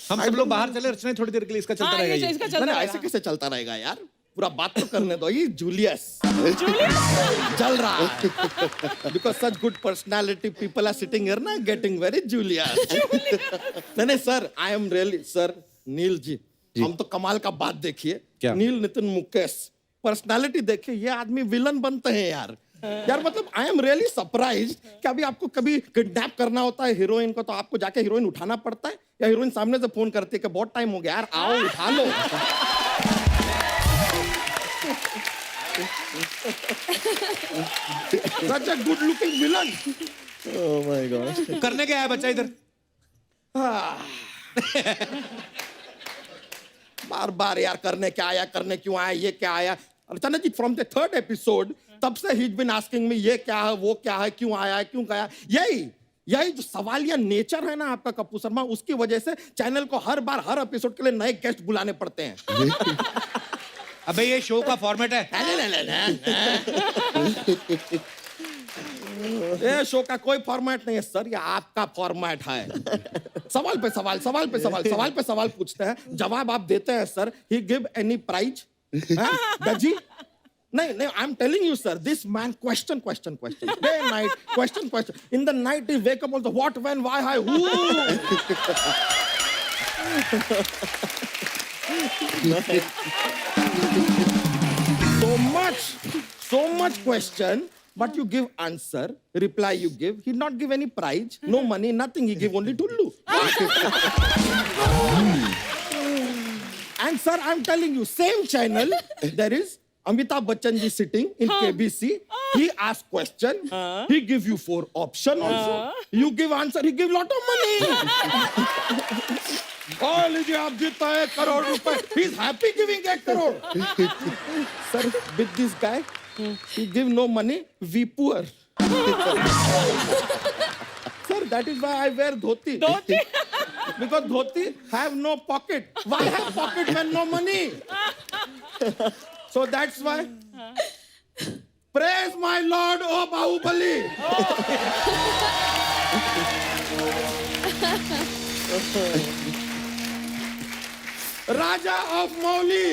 हम सब लोग बाहर चले, रचना थोड़ी देर के लिए इसका चलता रहेगा ये। इसका चलता नहीं, रहेगा। ऐसे कैसे चलता रहेगा यार? पूरा बात तो करने दो. ये जूलियस जल रहा है. Because such good personality people are sitting here ना, getting very Julius. नहीं sir, I am really sir, नील जी, हम तो कमाल का बात देखिए. क्या? नील नितिन मुकेश पर्सनालिटी देखिए, ये आदमी विलन बनते हैं यार. यार मतलब आई एम रियली सरप्राइज कि अभी आपको कभी किडनैप करना होता है हीरोइन को, तो आपको जाके हीरोइन उठाना पड़ता है, या हीरोइन सामने से फोन करती है कि बहुत टाइम हो गया यार, आओ उठा लो. Such a good looking villain. Oh my gosh. करने क्या है बच्चा इधर? बार बार यार करने क्या आया, करने क्यों आया, ये क्या आया. अचानक जी फ्रॉम द थर्ड एपिसोड तब से ही बीन आस्किंग मी ये क्या है, वो क्या है, क्यों आया, क्यों गया. यही जो सवालिया नेचर है ना आपका कपूर शर्मा, उसकी वजह से चैनल को हर बार हर एपिसोड के लिए नए गेस्ट बुलाने पड़ते हैं. अबे ये शो का फॉर्मेट है. ये शो का कोई फॉर्मेट नहीं है सर, ये आपका फॉर्मेट है. सवाल पे सवाल, सवाल पे सवाल, सवाल पे सवाल पूछते हैं, जवाब आप देते हैं सर. ही गिव एनी प्राइज? दजी नहीं, I am telling you sir, this man question day night, question in the night. He wake up also, what, when, why, how, so much question, but you give answer, reply you give. He not give any prize, no money, nothing. He give only tullu. And sir, I'm telling you, same channel, there is Amitabh Bachchan ji sitting in KBC. He ask question, he give you 4 option also. You give answer, he give lot of money. Oh, लीजिए आप जीता 1 करोड़ रुपए. He's happy giving 1 crore. Sir, with this guy, he give no money, we poor. Sir, that is why I wear dhoti. Because dhoti have no pocket. Why have pocket when no money? So that's why. Praise my Lord, oh Bahubali. Raja of Mowgli.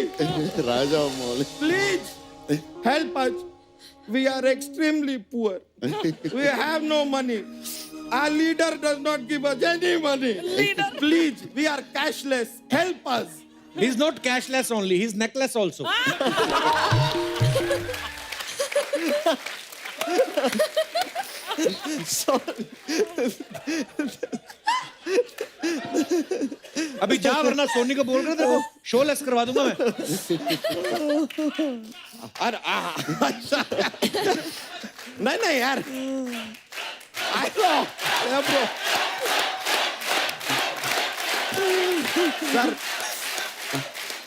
Raja of Mowgli. Please help us. We are extremely poor. We have no money. Our leader does not give us any money. Please, we are cashless. Help us. He's not cashless only, he's necklace also. अभी जा, वरना सोनी को बोल रहे थे, शो लेस करवा दूंगा मैं. अरे नहीं यार. सर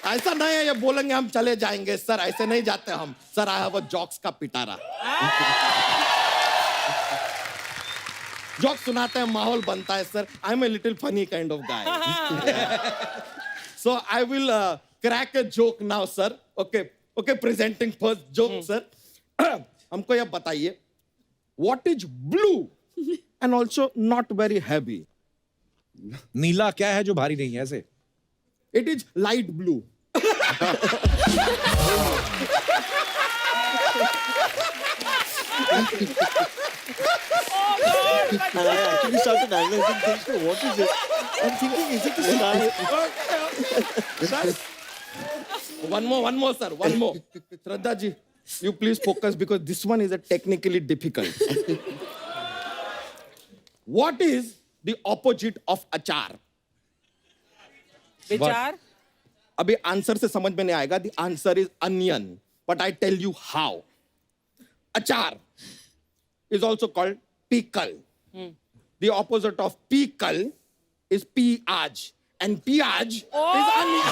ऐसा नहीं है, ये बोलेंगे हम चले जाएंगे सर, ऐसे नहीं जाते हम sir. I have a jokes का पिटारा. जोक सुनाते हैं, माहौल बनता है sir. I am a little funny kind of guy. So I will crack a joke now sir. Okay, presenting first joke sir. हमको यह बताइए, what is blue and also not very heavy? नीला क्या है जो भारी नहीं है ऐसे? It is light blue. And I actually started analyzing things. So what is it? I'm thinking, is it a star? One more, sir. One more. Shraddha ji, you please focus because this one is a technically difficult. What is the opposite of achar? विचार. अभी आंसर से समझ में नहीं आएगा. The answer is onion. But I tell you how. Achar is also called pickle. The opposite of pickle is piyaj. And piyaj is onion.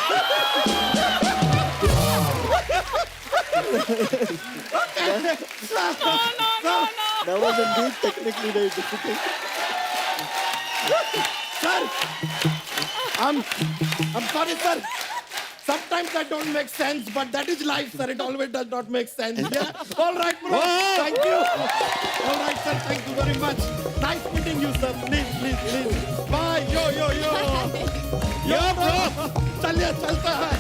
That was indeed technically very difficult. Sir, I'm sorry, sir. Sometimes I don't make sense, but that is life, sir. It always does not make sense. Yeah. All right, bro. Thank you. All right, sir. Thank you very much. Nice meeting you, sir. Please. Bye. Yo. Yo, bro. चलिए, चलता है.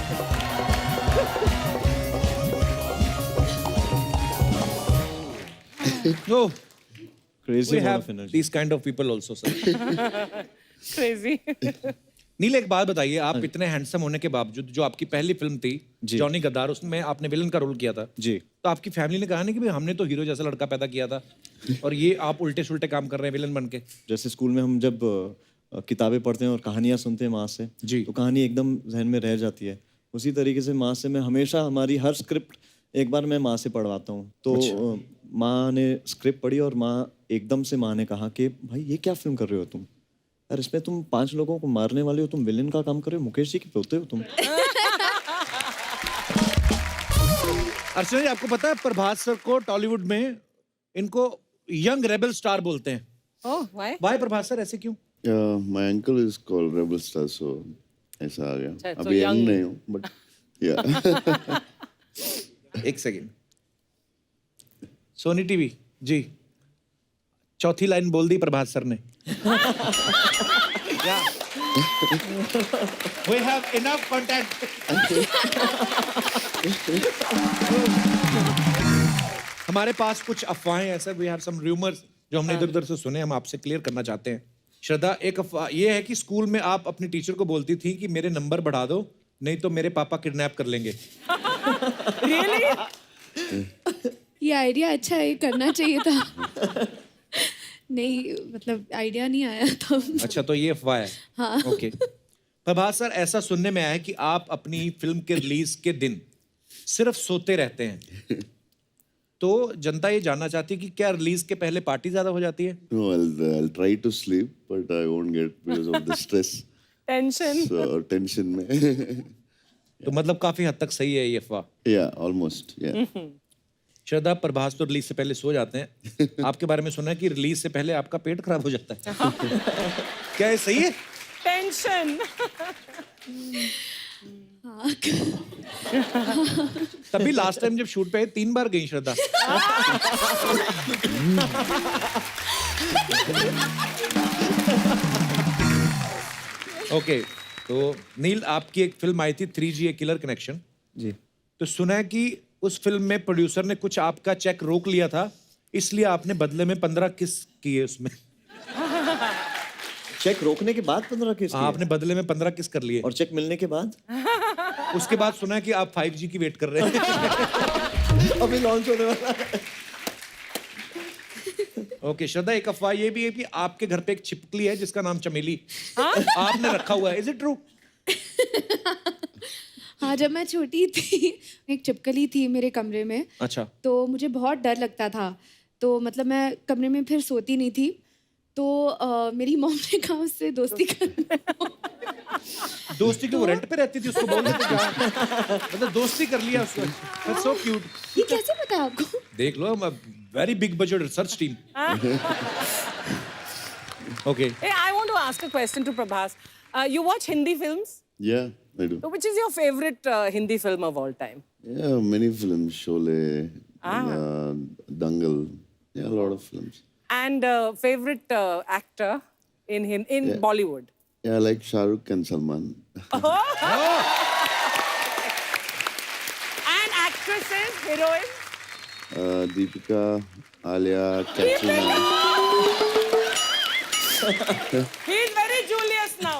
Oh, Crazy we amount have of energy. these kind of people also, sir. Crazy. नील, एक बात बताइए, आप इतने हैंडसम होने के बावजूद, जो आपकी पहली फिल्म थी जॉनी गद्दार, उसमें आपने विलन का रोल किया था जी। तो आपकी फैमिली ने कहा नहीं कि भाई हमने तो हीरो जैसा लड़का पैदा किया था और ये आप उल्टे सुल्टे काम कर रहे हैं विलन बन के? जैसे स्कूल में हम जब किताबें पढ़ते हैं और कहानियां सुनते हैं माँ से जी। तो कहानी एकदम जहन में रह जाती है। उसी तरीके से माँ से मैं हमेशा, हमारी हर स्क्रिप्ट एक बार मैं माँ से पढ़वाता हूँ। तो माँ ने स्क्रिप्ट पढ़ी और माँ एकदम से माँ ने कहा कि भाई ये क्या फिल्म कर रहे हो तुम, यार इसमें तुम 5 लोगों को मारने वाले हो, तुम विलेन का काम कर रहे हो, मुकेश जी के पोते हो तुम। अर्चना जी, आपको पता है प्रभास सर को टॉलीवुड में इनको यंग रेबल स्टार बोलते हैं। Oh, why? Why Prabhas sir, ऐसे क्यों? My uncle is called Rebel Star, so ऐसा आ गया। अच्छा, so अभी young- यंग नहीं हूँ, but yeah. एक सेकेंड। सोनी टीवी जी, चौथी लाइन बोल दी प्रभास सर ने। We have enough contact. हमारे पास कुछ अफवाहें हैं sir, we have some rumours जो हमने इधर उधर से सुने, हम आपसे क्लियर करना चाहते हैं। श्रद्धा, एक अफवाह ये है कि स्कूल में आप अपनी टीचर को बोलती थी कि मेरे नंबर बढ़ा दो, नहीं तो मेरे पापा किडनैप कर लेंगे। ये आइडिया अच्छा है, करना चाहिए था। नहीं, मतलब आइडिया नहीं आया था। अच्छा, तो ये अफवाह है। हाँ। ओके। प्रभास सर, ऐसा सुनने में आया है कि आप अपनी फिल्म के रिलीज के दिन सिर्फ सोते रहते हैं। तो जनता ये जानना चाहती है कि क्या रिलीज के पहले पार्टी ज्यादा हो जाती है? No, I'll try to sleep, but I won't get because of the stress. Tension. So tension में. तो मतलब काफी हद तक सही है ये अफवाह। Yeah, almost. Yeah. श्रद्धा, प्रभास तो रिलीज से पहले सो जाते हैं। आपके बारे में सुना है कि रिलीज से पहले आपका पेट खराब हो जाता है। क्या ये सही है? Tension. तभी लास्ट टाइम जब शूट पे आई 3 बार गई श्रद्धा। ओके, तो नील, आपकी एक फिल्म आई थी 3G ए किलर कनेक्शन जी। तो सुना है कि उस फिल्म में प्रोड्यूसर ने कुछ आपका चेक रोक लिया था, इसलिए आपने बदले में 15 किस किए उसमें। चेक रोकने के बाद 15 किस किए? आपने बदले में 15 किस कर लिए। और चेक मिलने के बाद? उसके बाद सुना है कि आप 5G की वेट कर रहे हैं। अभी लॉन्च होने वाला है। ओके श्रद्धा, एक अफवाह ये भी है कि आपके घर पे एक छिपकली है जिसका नाम चमेली आपने रखा हुआ है, इज इट ट्रू? हाँ, जब मैं छोटी थी एक छिपकली थी मेरे कमरे में। अच्छा। तो मुझे बहुत डर लगता था, तो मतलब मैं कमरे में फिर सोती नहीं थी। तो मेरी मॉम ने कहा उससे दोस्ती कर। दोस्ती की वो रेंट पे रहती थी, उसको बोल देते क्या? मतलब दोस्ती कर लिया उसको। That's so cute. ये कैसे पता आपको? देख लो, very big budget research team. Okay. Hey, I want to ask a question to Prabhas. You watch Hindi films? Yeah, I do. So which is your favorite Hindi film of all time? Yeah, many films. Sholay, Dangal. Yeah, a lot of films. And favorite actor in Bollywood? Yeah, I like Shah Rukh and Salman. And actresses, heroines? Deepika, Alia, Katrina. He's very Julius now.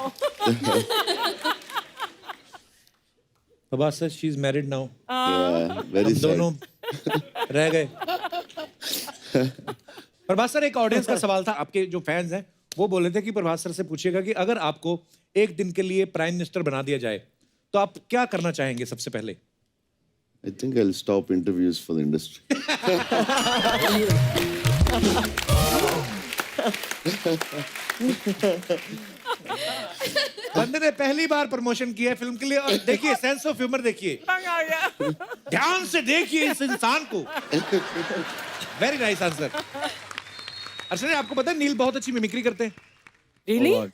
Prabhas sir, she is married now. Yeah, very हम sad. दोनों रह गए। प्रभास सर, एक ऑडियंस का सवाल था, आपके जो फैंस हैं वो बोले थे कि प्रभास सर से पूछिएगा कि अगर आपको एक दिन के लिए प्राइम मिनिस्टर बना दिया जाए तो आप क्या करना चाहेंगे सबसे पहले? I think I'll stop interviews for the industry. बंदे ने पहली बार प्रमोशन किया है फिल्म के लिए, और देखिए सेंस ऑफ ह्यूमर देखिए, तंग आ गया। ध्यान से देखिए इस इंसान को। Very nice answer. अर्चना, आपको पता है नील बहुत अच्छी मिमिक्री करते हैं। Really?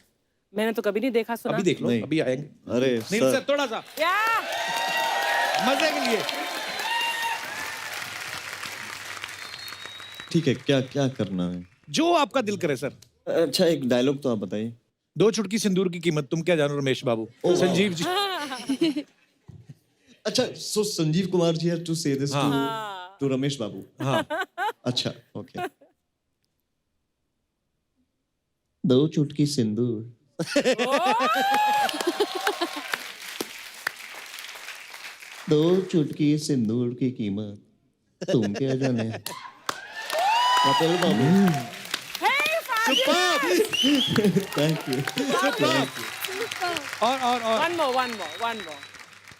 मैंने तो कभी नहीं देखा सुना। अभी देख लो, नहीं। अभी आएंगे। अरे नील सर, सर, थोड़ा सा Yeah. मजे के लिए। ठीक है, क्या क्या करना है? जो आपका दिल करे सर। अच्छा, एक डायलॉग तो आप बताइए। 2 चुटकी सिंदूर की कीमत तुम क्या जानो रमेश बाबू। संजीव जी। अच्छा, so Sanjeev Kumar ji had to say this to Ramesh Babu. हाँ। अच्छा ओके. दो चुटकी सिंदूर. दो चुटकी सिंदूर की कीमत तुम क्या जाने. कपिल बाबू. Thank you. और one more.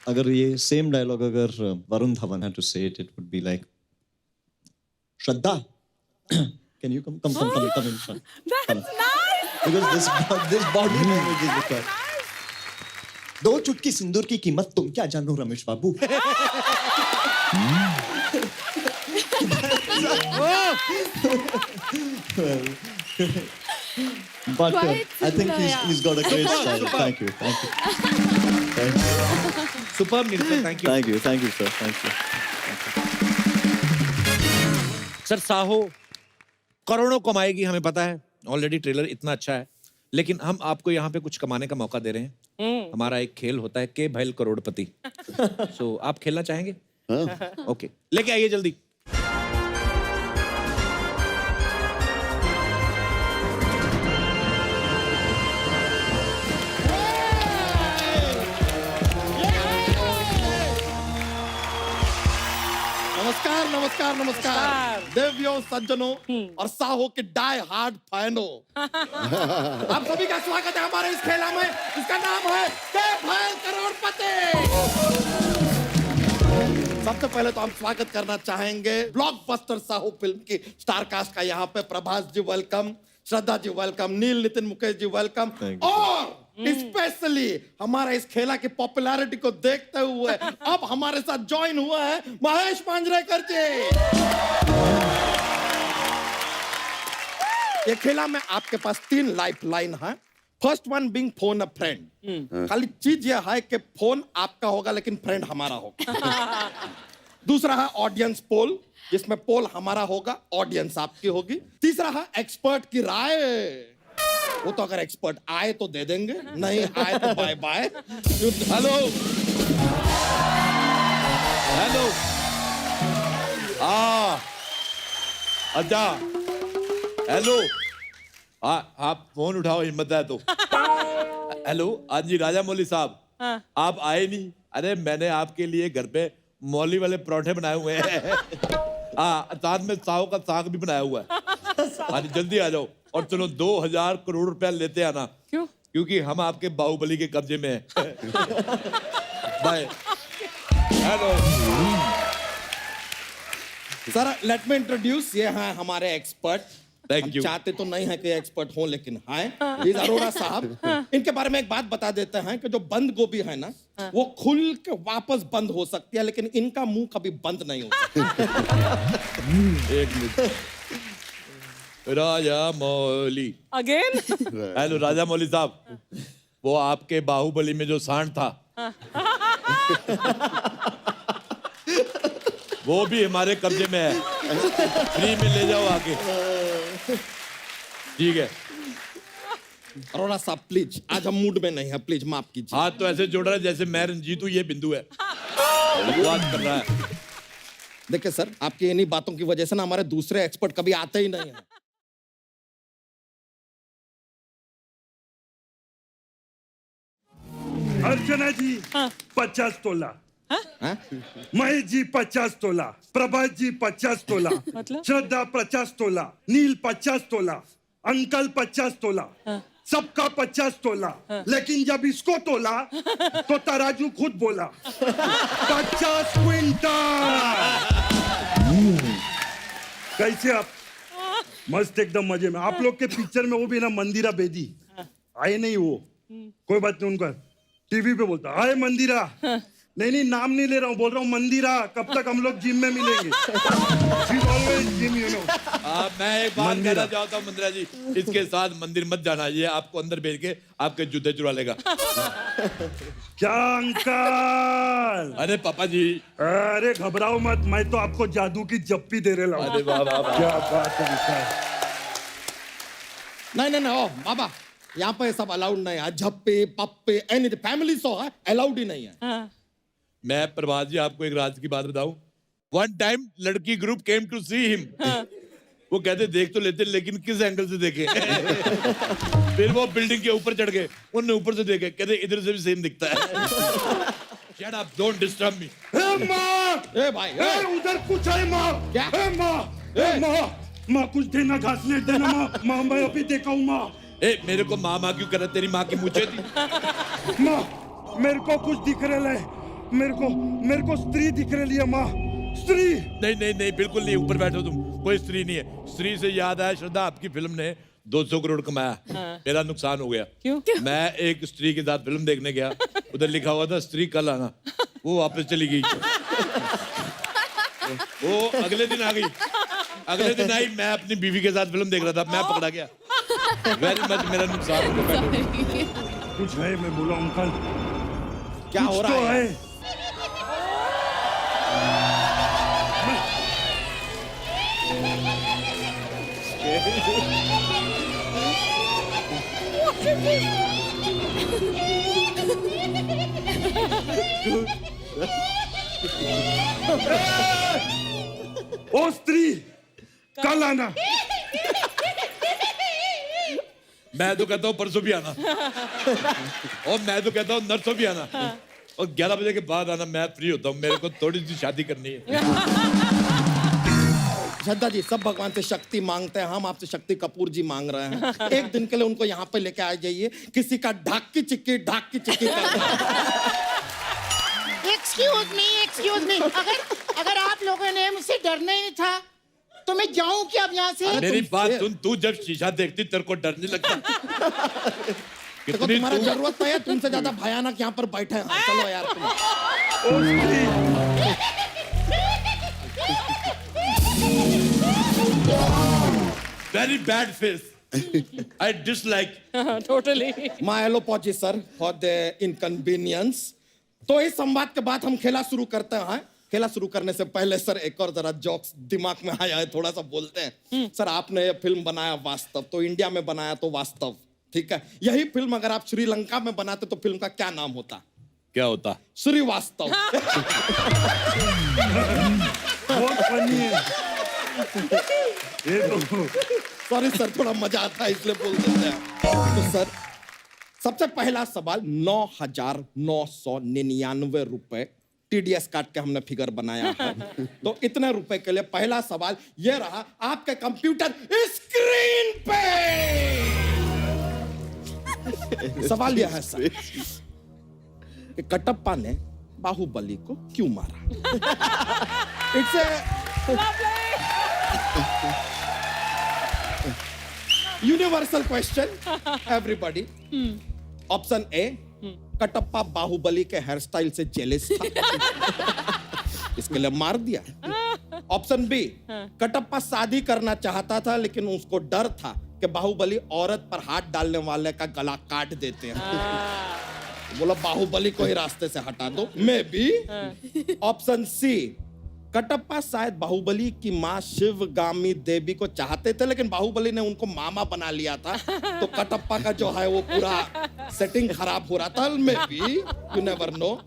अगर ये सेम डायलॉग अगर Varun Dhawan had to say it, it would be like, Shraddha, can you come in front? That's nice. Because this body language is required. दो चुटकी सिंदूर की कीमत तुम क्या जानो रमेश बाबू. But I think he's got a great style. Thank you. Super Neeraj, thank you. Thank you, sir. Thank you. Sir Saaho करोड़ों कमाएगी, हमें पता है. ऑलरेडी ट्रेलर इतना अच्छा है, लेकिन हम आपको यहाँ पे कुछ कमाने का मौका दे रहे हैं. हमारा एक खेल होता है के भैल करोड़पति. सो आप खेलना चाहेंगे? ओके, लेके आइए जल्दी. नमस्कार देवियों, सज्जनों और साहो के डाई हार्ड फैनो. आप सभी का स्वागत है हमारे इस खेला में. इसका नाम है के भैल करोड़पति. सबसे पहले तो हम स्वागत करना चाहेंगे ब्लॉकबस्टर साहो फिल्म की स्टार कास्ट का. यहाँ पे प्रभास जी वेलकम, श्रद्धा जी वेलकम, नील नितिन मुकेश जी वेलकम, और स्पेशली हमारा इस खेला की पॉपुलैरिटी को देखते हुए अब हमारे साथ ज्वाइन हुआ है महेश मांजरेकर जी. ये खेला में आपके पास 3 लाइफ लाइन है. फर्स्ट वन बीइंग फोन अ फ्रेंड. खाली चीज यह है कि फोन आपका होगा लेकिन फ्रेंड हमारा होगा. दूसरा है ऑडियंस पोल, जिसमें पोल हमारा होगा, ऑडियंस आपकी होगी. तीसरा है एक्सपर्ट की राय. वो तो अगर एक्सपर्ट आए तो दे देंगे, नहीं आए तो बाय बाय. हेलो अच्छा, हेलो, आप फोन उठाओ, हिम्मत है तो. हेलो, आज जी राजा मौली साहब, आप आए नहीं. अरे मैंने आपके लिए घर पे मौली वाले परोठे बनाए हुए हैं. साथ में साव का साग भी बनाया हुआ है. आज जल्दी आ जाओ और चलो 2000 करोड़ रुपया लेते आना. क्यों? क्योंकि हम आपके बाहुबली के कब्जे में हैं. Bye. Hello sir, let me introduce, ये हैं हमारे एक्सपर्ट. Thank you. चाहते तो नहीं है कि एक्सपर्ट हो, लेकिन हैं. ये अरोड़ा साहब. इनके बारे में एक बात बता देते हैं कि जो बंद गोभी है ना, वो खुल के वापस बंद हो सकती है, लेकिन इनका मुंह कभी बंद नहीं होता. एक मिनट. राजा मौली अगेन. हेलो राजा मौली साहब, वो आपके बाहुबली में जो सांड था वो भी हमारे कब्जे में है. फ्री में ले जाओ आके. ठीक है. अरोड़ा साहब प्लीज, आज हम मूड में नहीं है, प्लीज माफ कीजिए. हाथ तो ऐसे जोड़ रहा है जैसे मैं रंजीत हूँ, ये बिंदु है. बात कर रहा है. देखिए सर, आपकी इन्हीं बातों की वजह से ना हमारे दूसरे एक्सपर्ट कभी आते ही नहीं है. अर्चना जी 50 तोला. महेश जी 50 तोला, प्रभास जी 50 तोला, श्रद्धा 50 तोला, नील 50 तोला, अंकल 50 तोला, सबका 50 तोला. लेकिन जब इसको तोला तो तराजू खुद बोला 50 क्विंटल. कैसे आप? मस्त एकदम मजे में. आप लोग के पिक्चर में वो भी ना मंदिरा बेदी आए नहीं, वो कोई बात नहीं, उनका टीवी पे बोलता आए मंदिरा. नहीं नाम नहीं ले रहा हूँ, बोल रहा हूँ मंदिरा. कब तक हम लोग जिम में मिलेंगे? Gym, you know. मैं एक बात कहना चाहता हूँ मंदिरा जी, इसके साथ मंदिर मत जाना, ये आपको अंदर भेज के आपके जूते चुरा लेगा. क्या अंकल? अरे पापा जी. अरे घबराओ मत, मैं तो आपको जादू की जप्पी दे रहा हूँ. अरे वाह वाह, क्या बात है. नहीं ओ बाबा, यहाँ पे सब अलाउड नहीं है. झप्पे पप्पे एनीथिंग, फैमिली सो है, अलाउड ही नहीं है. मैं प्रभात जी आपको एक राज की बात बताऊं. वन टाइम लड़की group came to see him. वो कहते देख तो लेते लेकिन किस एंगल से देखे। फिर वो बिल्डिंग के ऊपर चढ़ गए, उन्होंने ऊपर से देखे, कहते इधर से भी सेम दिखता है। Shut up, don't disturb me. माँ, भाई उधर कुछ है माँ। क्या? माँ कुछ देना, घास लेट देना माँ, मैं अभी देखा हूँ माँ। मेरे को माँ माँ क्यों कर रहा, तेरी माँ की मुझे थी। माँ मेरे को कुछ दिख रहा है, मेरे को स्त्री दिख रही है माँ, स्त्री। नहीं बिल्कुल नहीं, ऊपर बैठो तुम, कोई स्त्री नहीं है। स्त्री से याद आया श्रद्धा, आपकी फिल्म ने 200 करोड़ कमाया, मेरा नुकसान हो गया। क्यों? मैं एक स्त्री के साथ फिल्म देखने गया, उधर लिखा हुआ था स्त्री कल आना, वो वापस चली गई। वो अगले दिन आ गई, अगले दिन आई, मैं अपनी बीवी के साथ फिल्म देख रहा था, मैं पकड़ा गया। वेरी मच मेरा नुकसान हो गया। कुछ है, मैं बोला अंकल क्या हो रहा है? ओ स्त्री कल आना। मैं तो कहता हूँ परसों भी आना, और मैं तो कहता हूँ नरसों भी आना, और 11 बजे के बाद आना, मैं फ्री होता हूँ, मेरे को थोड़ी सी शादी करनी है। श्रद्धा जी, सब भगवान से शक्ति मांगते हैं, हम आपसे शक्ति कपूर जी मांग रहे हैं। एक दिन के लिए उनको यहाँ पे लेके आ जाइए, किसी का ढाक की चिक्की एक्सक्यूज मी, अगर आप लोगों ने मुझसे डरना ही नहीं था तो मैं जाऊं क्या अब यहाँ से? मेरी बात सुन, तू जब शीशा देखती तेरे को डर नहीं लगता? देखो तुम्हारा जरूरत नहीं है, तुमसे ज्यादा भयानक यहाँ पर बैठे हैं। चलो यार तुम। Very bad face. I dislike. Totally. My apologies sir for the inconvenience. तो इस संवाद के बाद हम खेला शुरू करते हैं। खेला शुरू करने से पहले सर एक और जरा जोक्स दिमाग में आया है, थोड़ा सा बोलते हैं। सर आपने ये फिल्म बनाया वास्तव, तो इंडिया में बनाया तो वास्तव, ठीक है। यही फिल्म अगर आप श्रीलंका में बनाते तो फिल्म का क्या नाम होता? क्या होता? श्रीवास्तव। बहुत फनी है ये तो। सॉरी सर, थोड़ा मजा आता है इसलिए बोल देते हैं। तो सर सबसे पहला सवाल, 9,999 रुपए TDS काट के हमने फिगर बनाया है। तो इतने रुपए के लिए पहला सवाल ये रहा आपके कंप्यूटर स्क्रीन पे। सवाल यह है सर कि कटप्पा ने बाहुबली को क्यों मारा? It's universal question everybody. Option A, Kattappa Baahubali के हेयर स्टाइल से जेलस था, इसके लिए मार दिया। ऑप्शन बी, कटप्पा शादी करना चाहता था लेकिन उसको डर था कि बाहुबली औरत पर हाथ डालने वाले का गला काट देते हैं, बोला बाहुबली को ही रास्ते से हटा दो। May be. Option C, Kattappa शायद बाहुबली की माँ शिवगामी देवी को चाहते थे लेकिन बाहुबली ने उनको मामा बना लिया था, तो कटप्पा का जो है वो पूरा सेटिंग खराब हो रहा था। May be, you never know.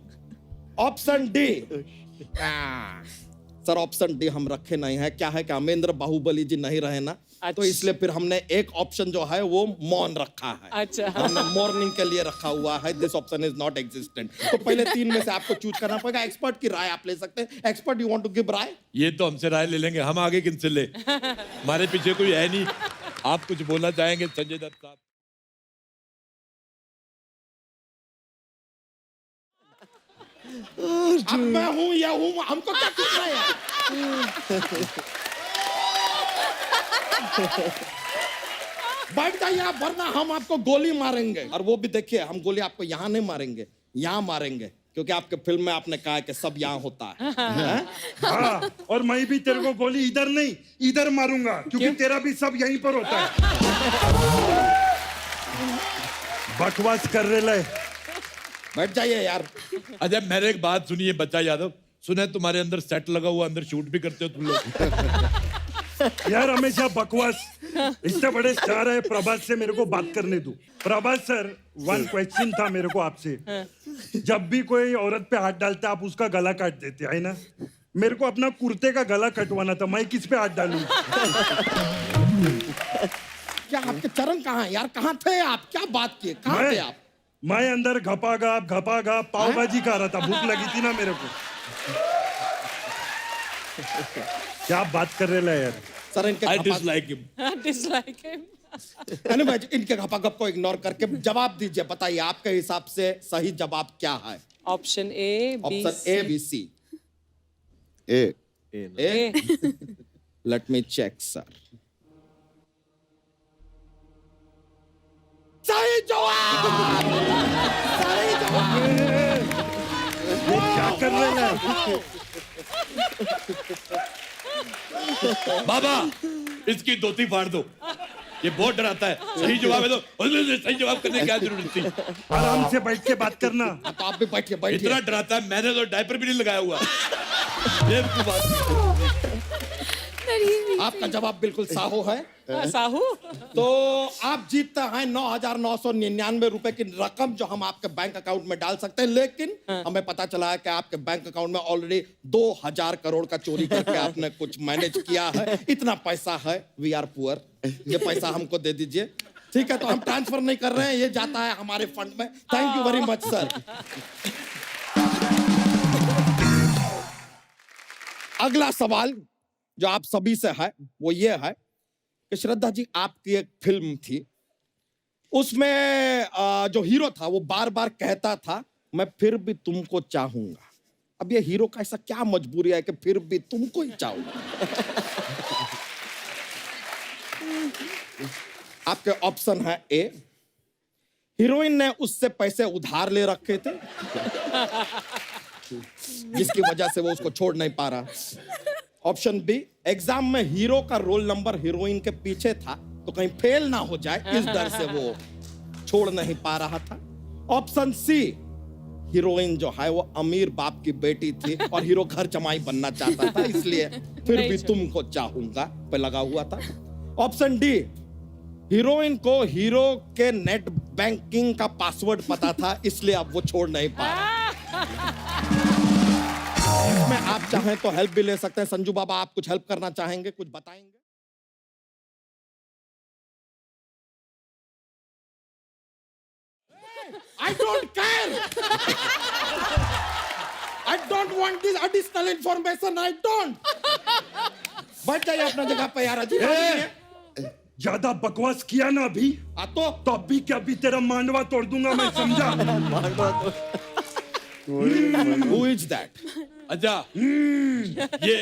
Option D, sir option D हम रखे नहीं है। क्या है कि अमेंद्र बाहुबली जी नहीं रहे ना, तो इसलिए फिर हमने एक ऑप्शन जो है वो मौन रखा है। अच्छा। हमने मॉर्निंग के लिए रखा हुआ है। This option is not existent. तो पहले 3 में से आपको चूज करना पड़ेगा। एक्सपर्ट की राय आप ले सकते हैं। Expert, you want to give राय? ये तो हमसे राय ले लेंगे, हम आगे किनसे ले? हमारे पीछे कोई है नहीं। आप कुछ बोलना चाहेंगे संजय दत्त साहब? अब मैं हूं या हूं, हमको क्या करना है? बैठ जाइए आप, वरना हम आपको गोली मारेंगे। और वो भी देखिए, हम गोली आपको यहाँ नहीं मारेंगे, यहाँ मारेंगे, क्योंकि आपके फिल्म में आपने कहा है कि सब यहाँ होता है। हाँ, और मैं भी तेरे को गोली इधर नहीं इधर मारूंगा, क्योंकि तेरा भी सब यहीं पर होता है। बकवास कर रहे ले। बैठ जाइए यार। अजय मेरे एक बात सुनिए बच्चा यादव, सुने तुम्हारे अंदर सेट लगा हुआ, अंदर शूट भी करते हो तुम लोग। यार हमेशा बकवास। इतने बड़े स्टार है, प्रभास से मेरे को बात करने दो। प्रभास सर, 1 क्वेश्चन था मेरे को आपसे। जब भी कोई औरत पे हाथ डालता आप उसका गला काट देते है ना? मेरे को अपना कुर्ते का गला कटवाना था, मैं किस पे हाथ डालूं? क्या आपके चरण कहाँ हैं यार? कहाँ थे आप? क्या बात किए? कहाँ थे आप? मैं अंदर घपाघप पाव भाजी खा रहा था, भूख लगी थी ना मेरे को। क्या बात कर रहे हैं यार? सर इनके dislike him. Dislike him. इनके घपाघप को इग्नोर करके जवाब दीजिए। बताइए आपके हिसाब से सही जवाब क्या है? Option A, B, option A, B, C. A. A? Let me check, sir. सही जवाब! सही जवाब! ये क्या कर रहे हैं? बाबा इसकी धोती फाड़ दो, ये बहुत डराता है। सही जवाब है तो सही जवाब करने की क्या जरूरत थी? आराम से बैठ के बात करना। तो आप भी बैठिए, बैठिए। इतना डराता है, मैंने तो डायपर भी नहीं लगाया हुआ। आपका जवाब बिल्कुल साहू है। साहू? तो आप जीतते हैं 9,999 रुपए की रकम जो हम आपके बैंक अकाउंट में डाल सकते हैं, लेकिन हमें पता चला है कि आपके बैंक अकाउंट में ऑलरेडी 2,000 करोड़ का चोरी करके आपने कुछ मैनेज किया है। इतना पैसा है, वी आर पुअर, ये पैसा हमको दे दीजिए। ठीक है, तो हम ट्रांसफर नहीं कर रहे हैं, ये जाता है हमारे फंड में। Thank you very much sir. अगला सवाल जो आप सभी से है वो ये है कि श्रद्धा जी, आपकी एक फिल्म थी, उसमें जो हीरो था वो बार बार कहता था मैं फिर भी तुमको चाहूंगा। अब ये हीरो का ऐसा क्या मजबूरी है कि फिर भी तुमको ही चाहूंगा? आपके ऑप्शन है ए, हीरोइन ने उससे पैसे उधार ले रखे थे जिसकी वजह से वो उसको छोड़ नहीं पा रहा। ऑप्शन बी, एग्जाम में हीरो का रोल नंबर हीरोइन के पीछे था तो कहीं फेल ना हो जाए, इस डर से वो छोड़ नहीं पा रहा था। ऑप्शन सी, हीरोइन जो है वो अमीर बाप की बेटी थी और हीरो घर जमाई बनना चाहता था, इसलिए फिर भी तुमको चाहूंगा पे लगा हुआ था। ऑप्शन डी, हीरोइन को हीरो के नेट बैंकिंग का पासवर्ड पता था, इसलिए अब वो छोड़ नहीं पा रहा। इसमें आप चाहें तो हेल्प भी ले सकते हैं। संजू बाबा, आप कुछ हेल्प करना चाहेंगे, कुछ बताएंगे? I don't care. I don't want this additional information. I don't. बैठ जाइए अपना जगह पे यार। अजीब ज्यादा बकवास किया ना अभी तो अभी क्या अभी तेरा मांडवा तोड़ दूंगा मैं, समझा? Who is that? अच्छा, ये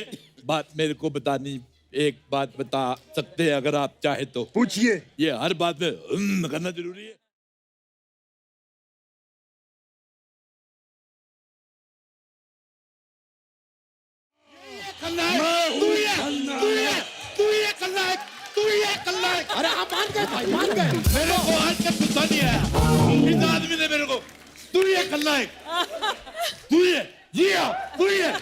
बात मेरे को बतानी, एक बात बता सकते हैं अगर आप चाहे तो? पूछिए। ये हर बात में करना जरूरी है? अरे आप मान गए भाई, मान गए। मेरे को आज तक गुस्सा नहीं आया इस आदमी ने मेरे को। तू ये खलनायक, तू ये जिया, तू ये।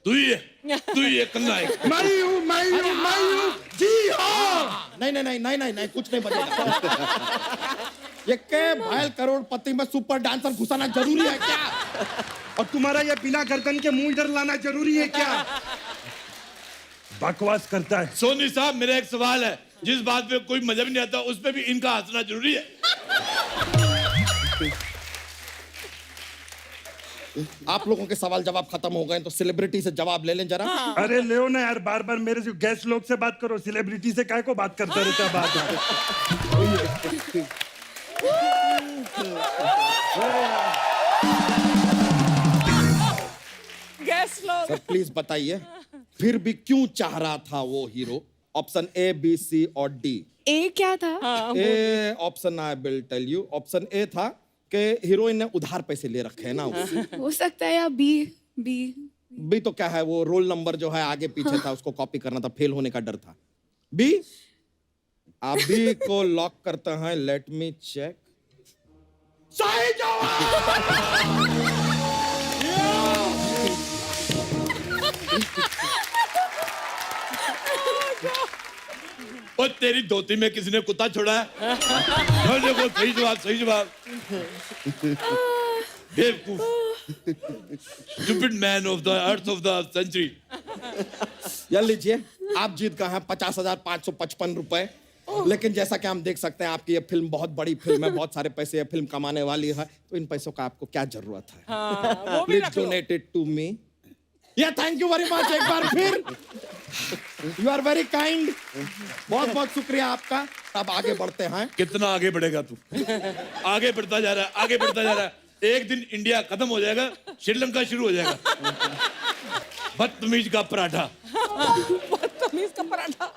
तू ये खलनायक। मैं हूँ, जी हाँ। नहीं, कुछ नहीं बचेगा। ये के भाईल करोड़पति में सुपर डांसर घुसाना जरूरी है क्या? और तुम्हारा ये बिना गर्दन के मुंह इधर लाना जरूरी है क्या? बकवास करता है। सोनी साहब, मेरा एक सवाल है, जिस बात पे कोई मजा भी नहीं आता उस पे भी इनका हंसना जरूरी है? आप लोगों के सवाल जवाब खत्म हो गए तो सेलिब्रिटी से जवाब ले लें जरा। अरे ले ना यार, बार बार मेरे से गेस्ट लोग से बात करो, सेलिब्रिटी से काय को बात करता रहता है बात। गेस्ट लोग। सर प्लीज बताइए, फिर भी क्यों चाह रहा था वो hero? Option A, B, C और डी। ए क्या था? A option I will tell you. Option A था कि हीरोइन ने उधार पैसे ले रखे हैं ना उससे। हो सकता है, या बी। बी तो क्या है, वो रोल नंबर जो है आगे पीछे था, उसको कॉपी करना था, फेल होने का डर था। बी, आप बी को लॉक करते हैं। Let me check. सही जवाब। और तेरी धोती में किसी ने कुत्ता छोड़ा है? और देखो, सही जवाब, सही जवाब। बेवकूफ, stupid man of the earth of the century. ये लीजिए, आप जीत गए हैं 50,555 रुपए। लेकिन जैसा कि हम देख सकते हैं, आपकी ये फिल्म बहुत बड़ी फिल्म है, बहुत सारे पैसे ये फिल्म कमाने वाली है, तो इन पैसों का आपको क्या जरूरत है? Please donate it to me. या थैंक यू वेरी मच एक बार फिर। You are very kind. बहुत बहुत शुक्रिया आपका। अब आगे बढ़ते हैं। कितना आगे बढ़ेगा तू? आगे बढ़ता जा रहा है, आगे बढ़ता जा रहा है। एक दिन इंडिया खत्म हो जाएगा, श्रीलंका शुरू हो जाएगा। बदतमीज का पराठा। बदतमीज का पराठा।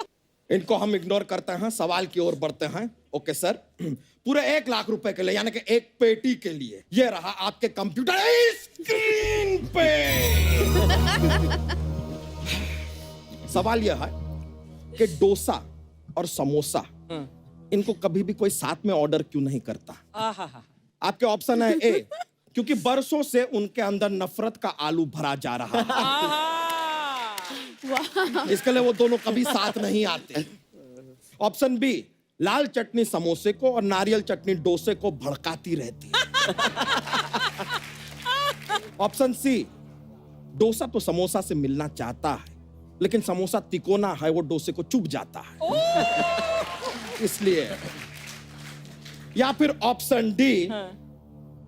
इनको हम इग्नोर करते हैं, सवाल की ओर बढ़ते हैं। ओके सर, पूरे 1 लाख रुपए के लिए, यानी कि एक पेटी के लिए, ये रहा आपके कंप्यूटर स्क्रीन पे। सवाल यह है कि डोसा और समोसा, इनको कभी भी कोई साथ में ऑर्डर क्यों नहीं करता? आपके ऑप्शन है ए, क्योंकि बरसों से उनके अंदर नफरत का आलू भरा जा रहा है, इसके लिए वो दोनों कभी साथ नहीं आते। ऑप्शन बी, लाल चटनी समोसे को और नारियल चटनी डोसे को भड़काती रहती है। ऑप्शन सी, डोसा तो समोसा से मिलना चाहता है, लेकिन समोसा तिकोना है, वो डोसे को चुभ जाता है, इसलिए। या फिर ऑप्शन डी,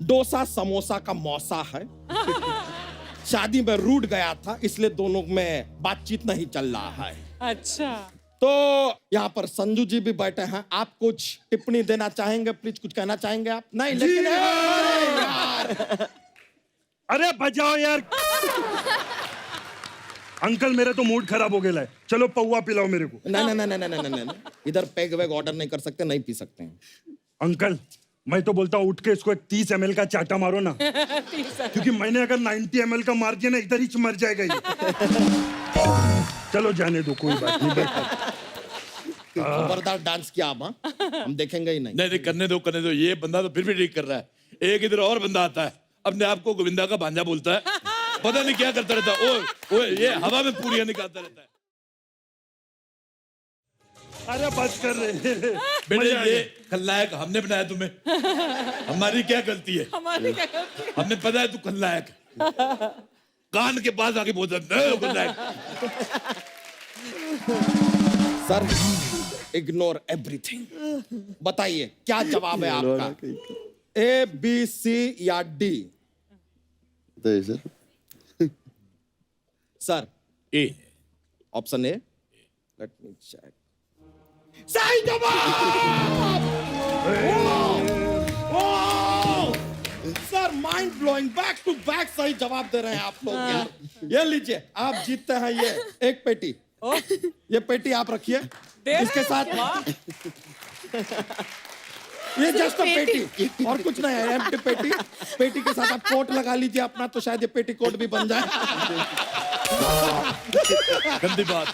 डोसा समोसा का मौसा है, शादी में रूठ गया था, इसलिए दोनों में बातचीत नहीं चल रहा है। अच्छा, तो यहाँ पर संजू जी भी बैठे हैं। आप कुछ टिप्पणी देना चाहेंगे? प्लीज कुछ कहना चाहेंगे आप? नहीं, लेकिन अरे बजाओ यार। अंकल मेरा तो मूड खराब हो गया है, चलो पौवा पिलाओ मेरे को। नहीं, इधर पैग वैग ऑर्डर नहीं कर सकते, नहीं पी सकते हैं। अंकल मैं तो बोलता हूँ, उठ के इसको एक 30 ml का चाटा मारो ना। क्योंकि मैंने अगर 90 ml का मार दिया ना, इधर ही मर जाएगा ये। चलो जाने दो, कोई बात नहीं। जबरदस्त डांस किया आप, हम देखेंगे ही नहीं। नहीं, करने दो, करने दो। ये बंदा तो फिर भी ठीक कर रहा है। एक इधर और बंदा आता है, अपने आप को गोविंदा का भांजा बोलता है, पता नहीं क्या करता रहता है। ओ, ये हवा में पूरियां निकालता रहता है। अरे बस कर रहे। बेटे, ये खलनायक हमने बनाया तुम्हें, हमारी क्या गलती है? हमारी क्या गलती है? हमें पता है तू खलनायक। कान के पास आके बोलता है खलनायक। Sir, ignore everything. बताइए क्या जवाब है आपका? ए, बी, सी या डी? बताइए sir. Sir, A. Option A. Let me check. सही जवाब! Sir, mind blowing, back to back सही जवाब दे रहे हैं आप लोग यार। ये लीजिए, आप जीतते हैं ये एक पेटी। ये पेटी आप रखिए, इसके साथ ये जस्ट पेटी और कुछ नहीं है, एम्प्टी पेटी। पेटी के साथ आप कोट लगा लीजिए अपना, तो शायद ये पेटी कोट भी बन जाए। गंदी बात।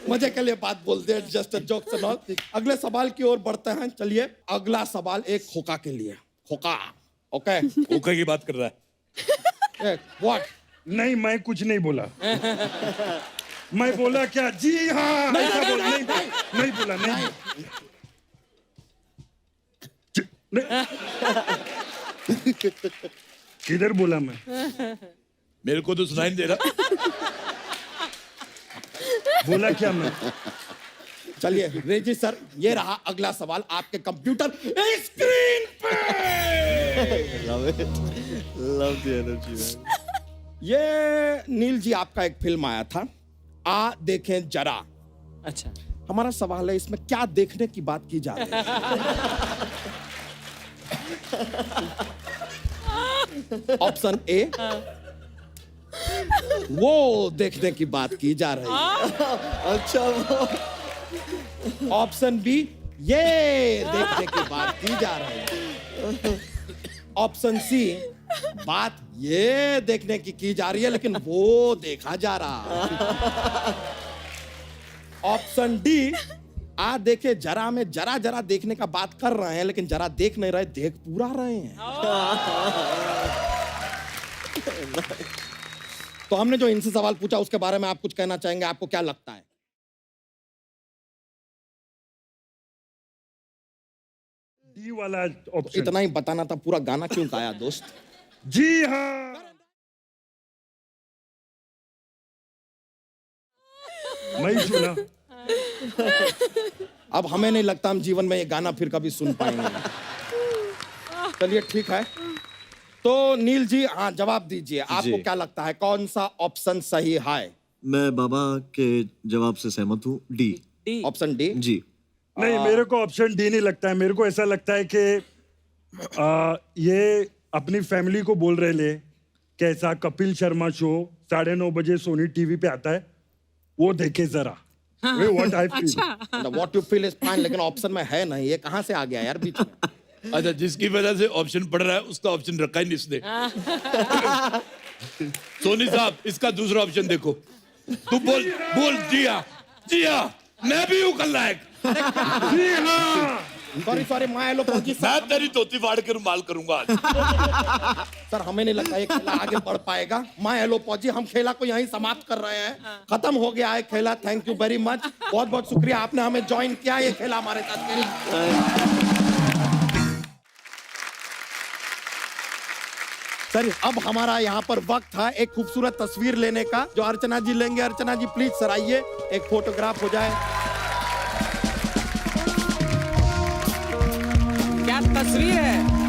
मजे के लिए बात बोलते हैं, जस्ट जोक्स एंड ऑल। अगले सवाल की ओर बढ़ते हैं। चलिए, अगला सवाल एक खोका के लिए। खोका, ओके? खोखे की बात कर रहा है। व्हाट? नहीं, मैं कुछ नहीं बोला। मैं बोला क्या? जी हाँ। नहीं बोला, नहीं। किधर बोला मैं? मेरे को तो सुनाई नहीं दे रहा। बोला क्या मैं? चलिए रेजी सर, ये रहा अगला सवाल आपके कंप्यूटर स्क्रीन पे। Love it. Love the energy, man. ये नील जी, आपका एक फिल्म आया था, आ देखें जरा। अच्छा, हमारा सवाल है, इसमें क्या देखने की बात की जा रही है? ऑप्शन ए, वो देखने की बात की जा रही है। अच्छा, वो ऑप्शन बी, ये देखने की बात की जा रही है। ऑप्शन सी, बात ये देखने की जा रही है, लेकिन वो देखा जा रहा है। ऑप्शन डी, आ देखे जरा में जरा जरा देखने का बात कर रहे हैं, लेकिन जरा देख नहीं रहे, देख पूरा रहे हैं। तो हमने जो इनसे सवाल पूछा उसके बारे में आप कुछ कहना चाहेंगे? आपको क्या लगता है? डी वाला ऑप्शन। इतना ही बताना था, पूरा गाना क्यों गाया दोस्त? जी हाँ, मैं ही सुना। अब हमें नहीं लगता हम जीवन में ये गाना फिर कभी सुन पाएंगे। चलिए ठीक है, तो नील जी हाँ जवाब दीजिए, आपको क्या लगता है कौन सा ऑप्शन सही है? मैं बाबा के जवाब से सहमत हूँ, डी। Option D? जी। नहीं, मेरे को ऑप्शन डी नहीं लगता है। मेरे को ऐसा लगता है कि ये अपनी फैमिली को बोल रहे ले कैसा कपिल शर्मा शो 9:30 बजे सोनी टीवी पे आता है, वो देखे जरा। What I feel, what you feel is fine, लेकिन ऑप्शन में है नहीं, ये कहाँ से आ गया यार बीच में? अच्छा, जिसकी वजह से ऑप्शन पढ़ रहा है उसका ऑप्शन रखा ही नहीं इसने। सोनी साहब, इसका दूसरा ऑप्शन देखो। तू बोल बोल जी हाँ, मैं भी हूँ खलनायक। जी हाँ। सॉरी माय एलोपॉजी मैं तेरी धोती फाड़ के रुमाल करूंगा आज। सर हमें नहीं लगता ये खेला आगे बढ़ पाएगा। माय एलोपॉजी, हम खेला को यहीं समाप्त कर रहे हैं, खत्म हो गया है खेला। थैंक यू वेरी मच, बहुत बहुत शुक्रिया आपने हमें ज्वाइन किया, ये खेला हमारे साथ खेला। सर अब हमारा यहाँ पर वक्त है एक खूबसूरत तस्वीर लेने का, जो अर्चना जी लेंगे। अर्चना जी प्लीज सर आइए, एक फोटोग्राफ हो जाए। क्या तस्वीर है?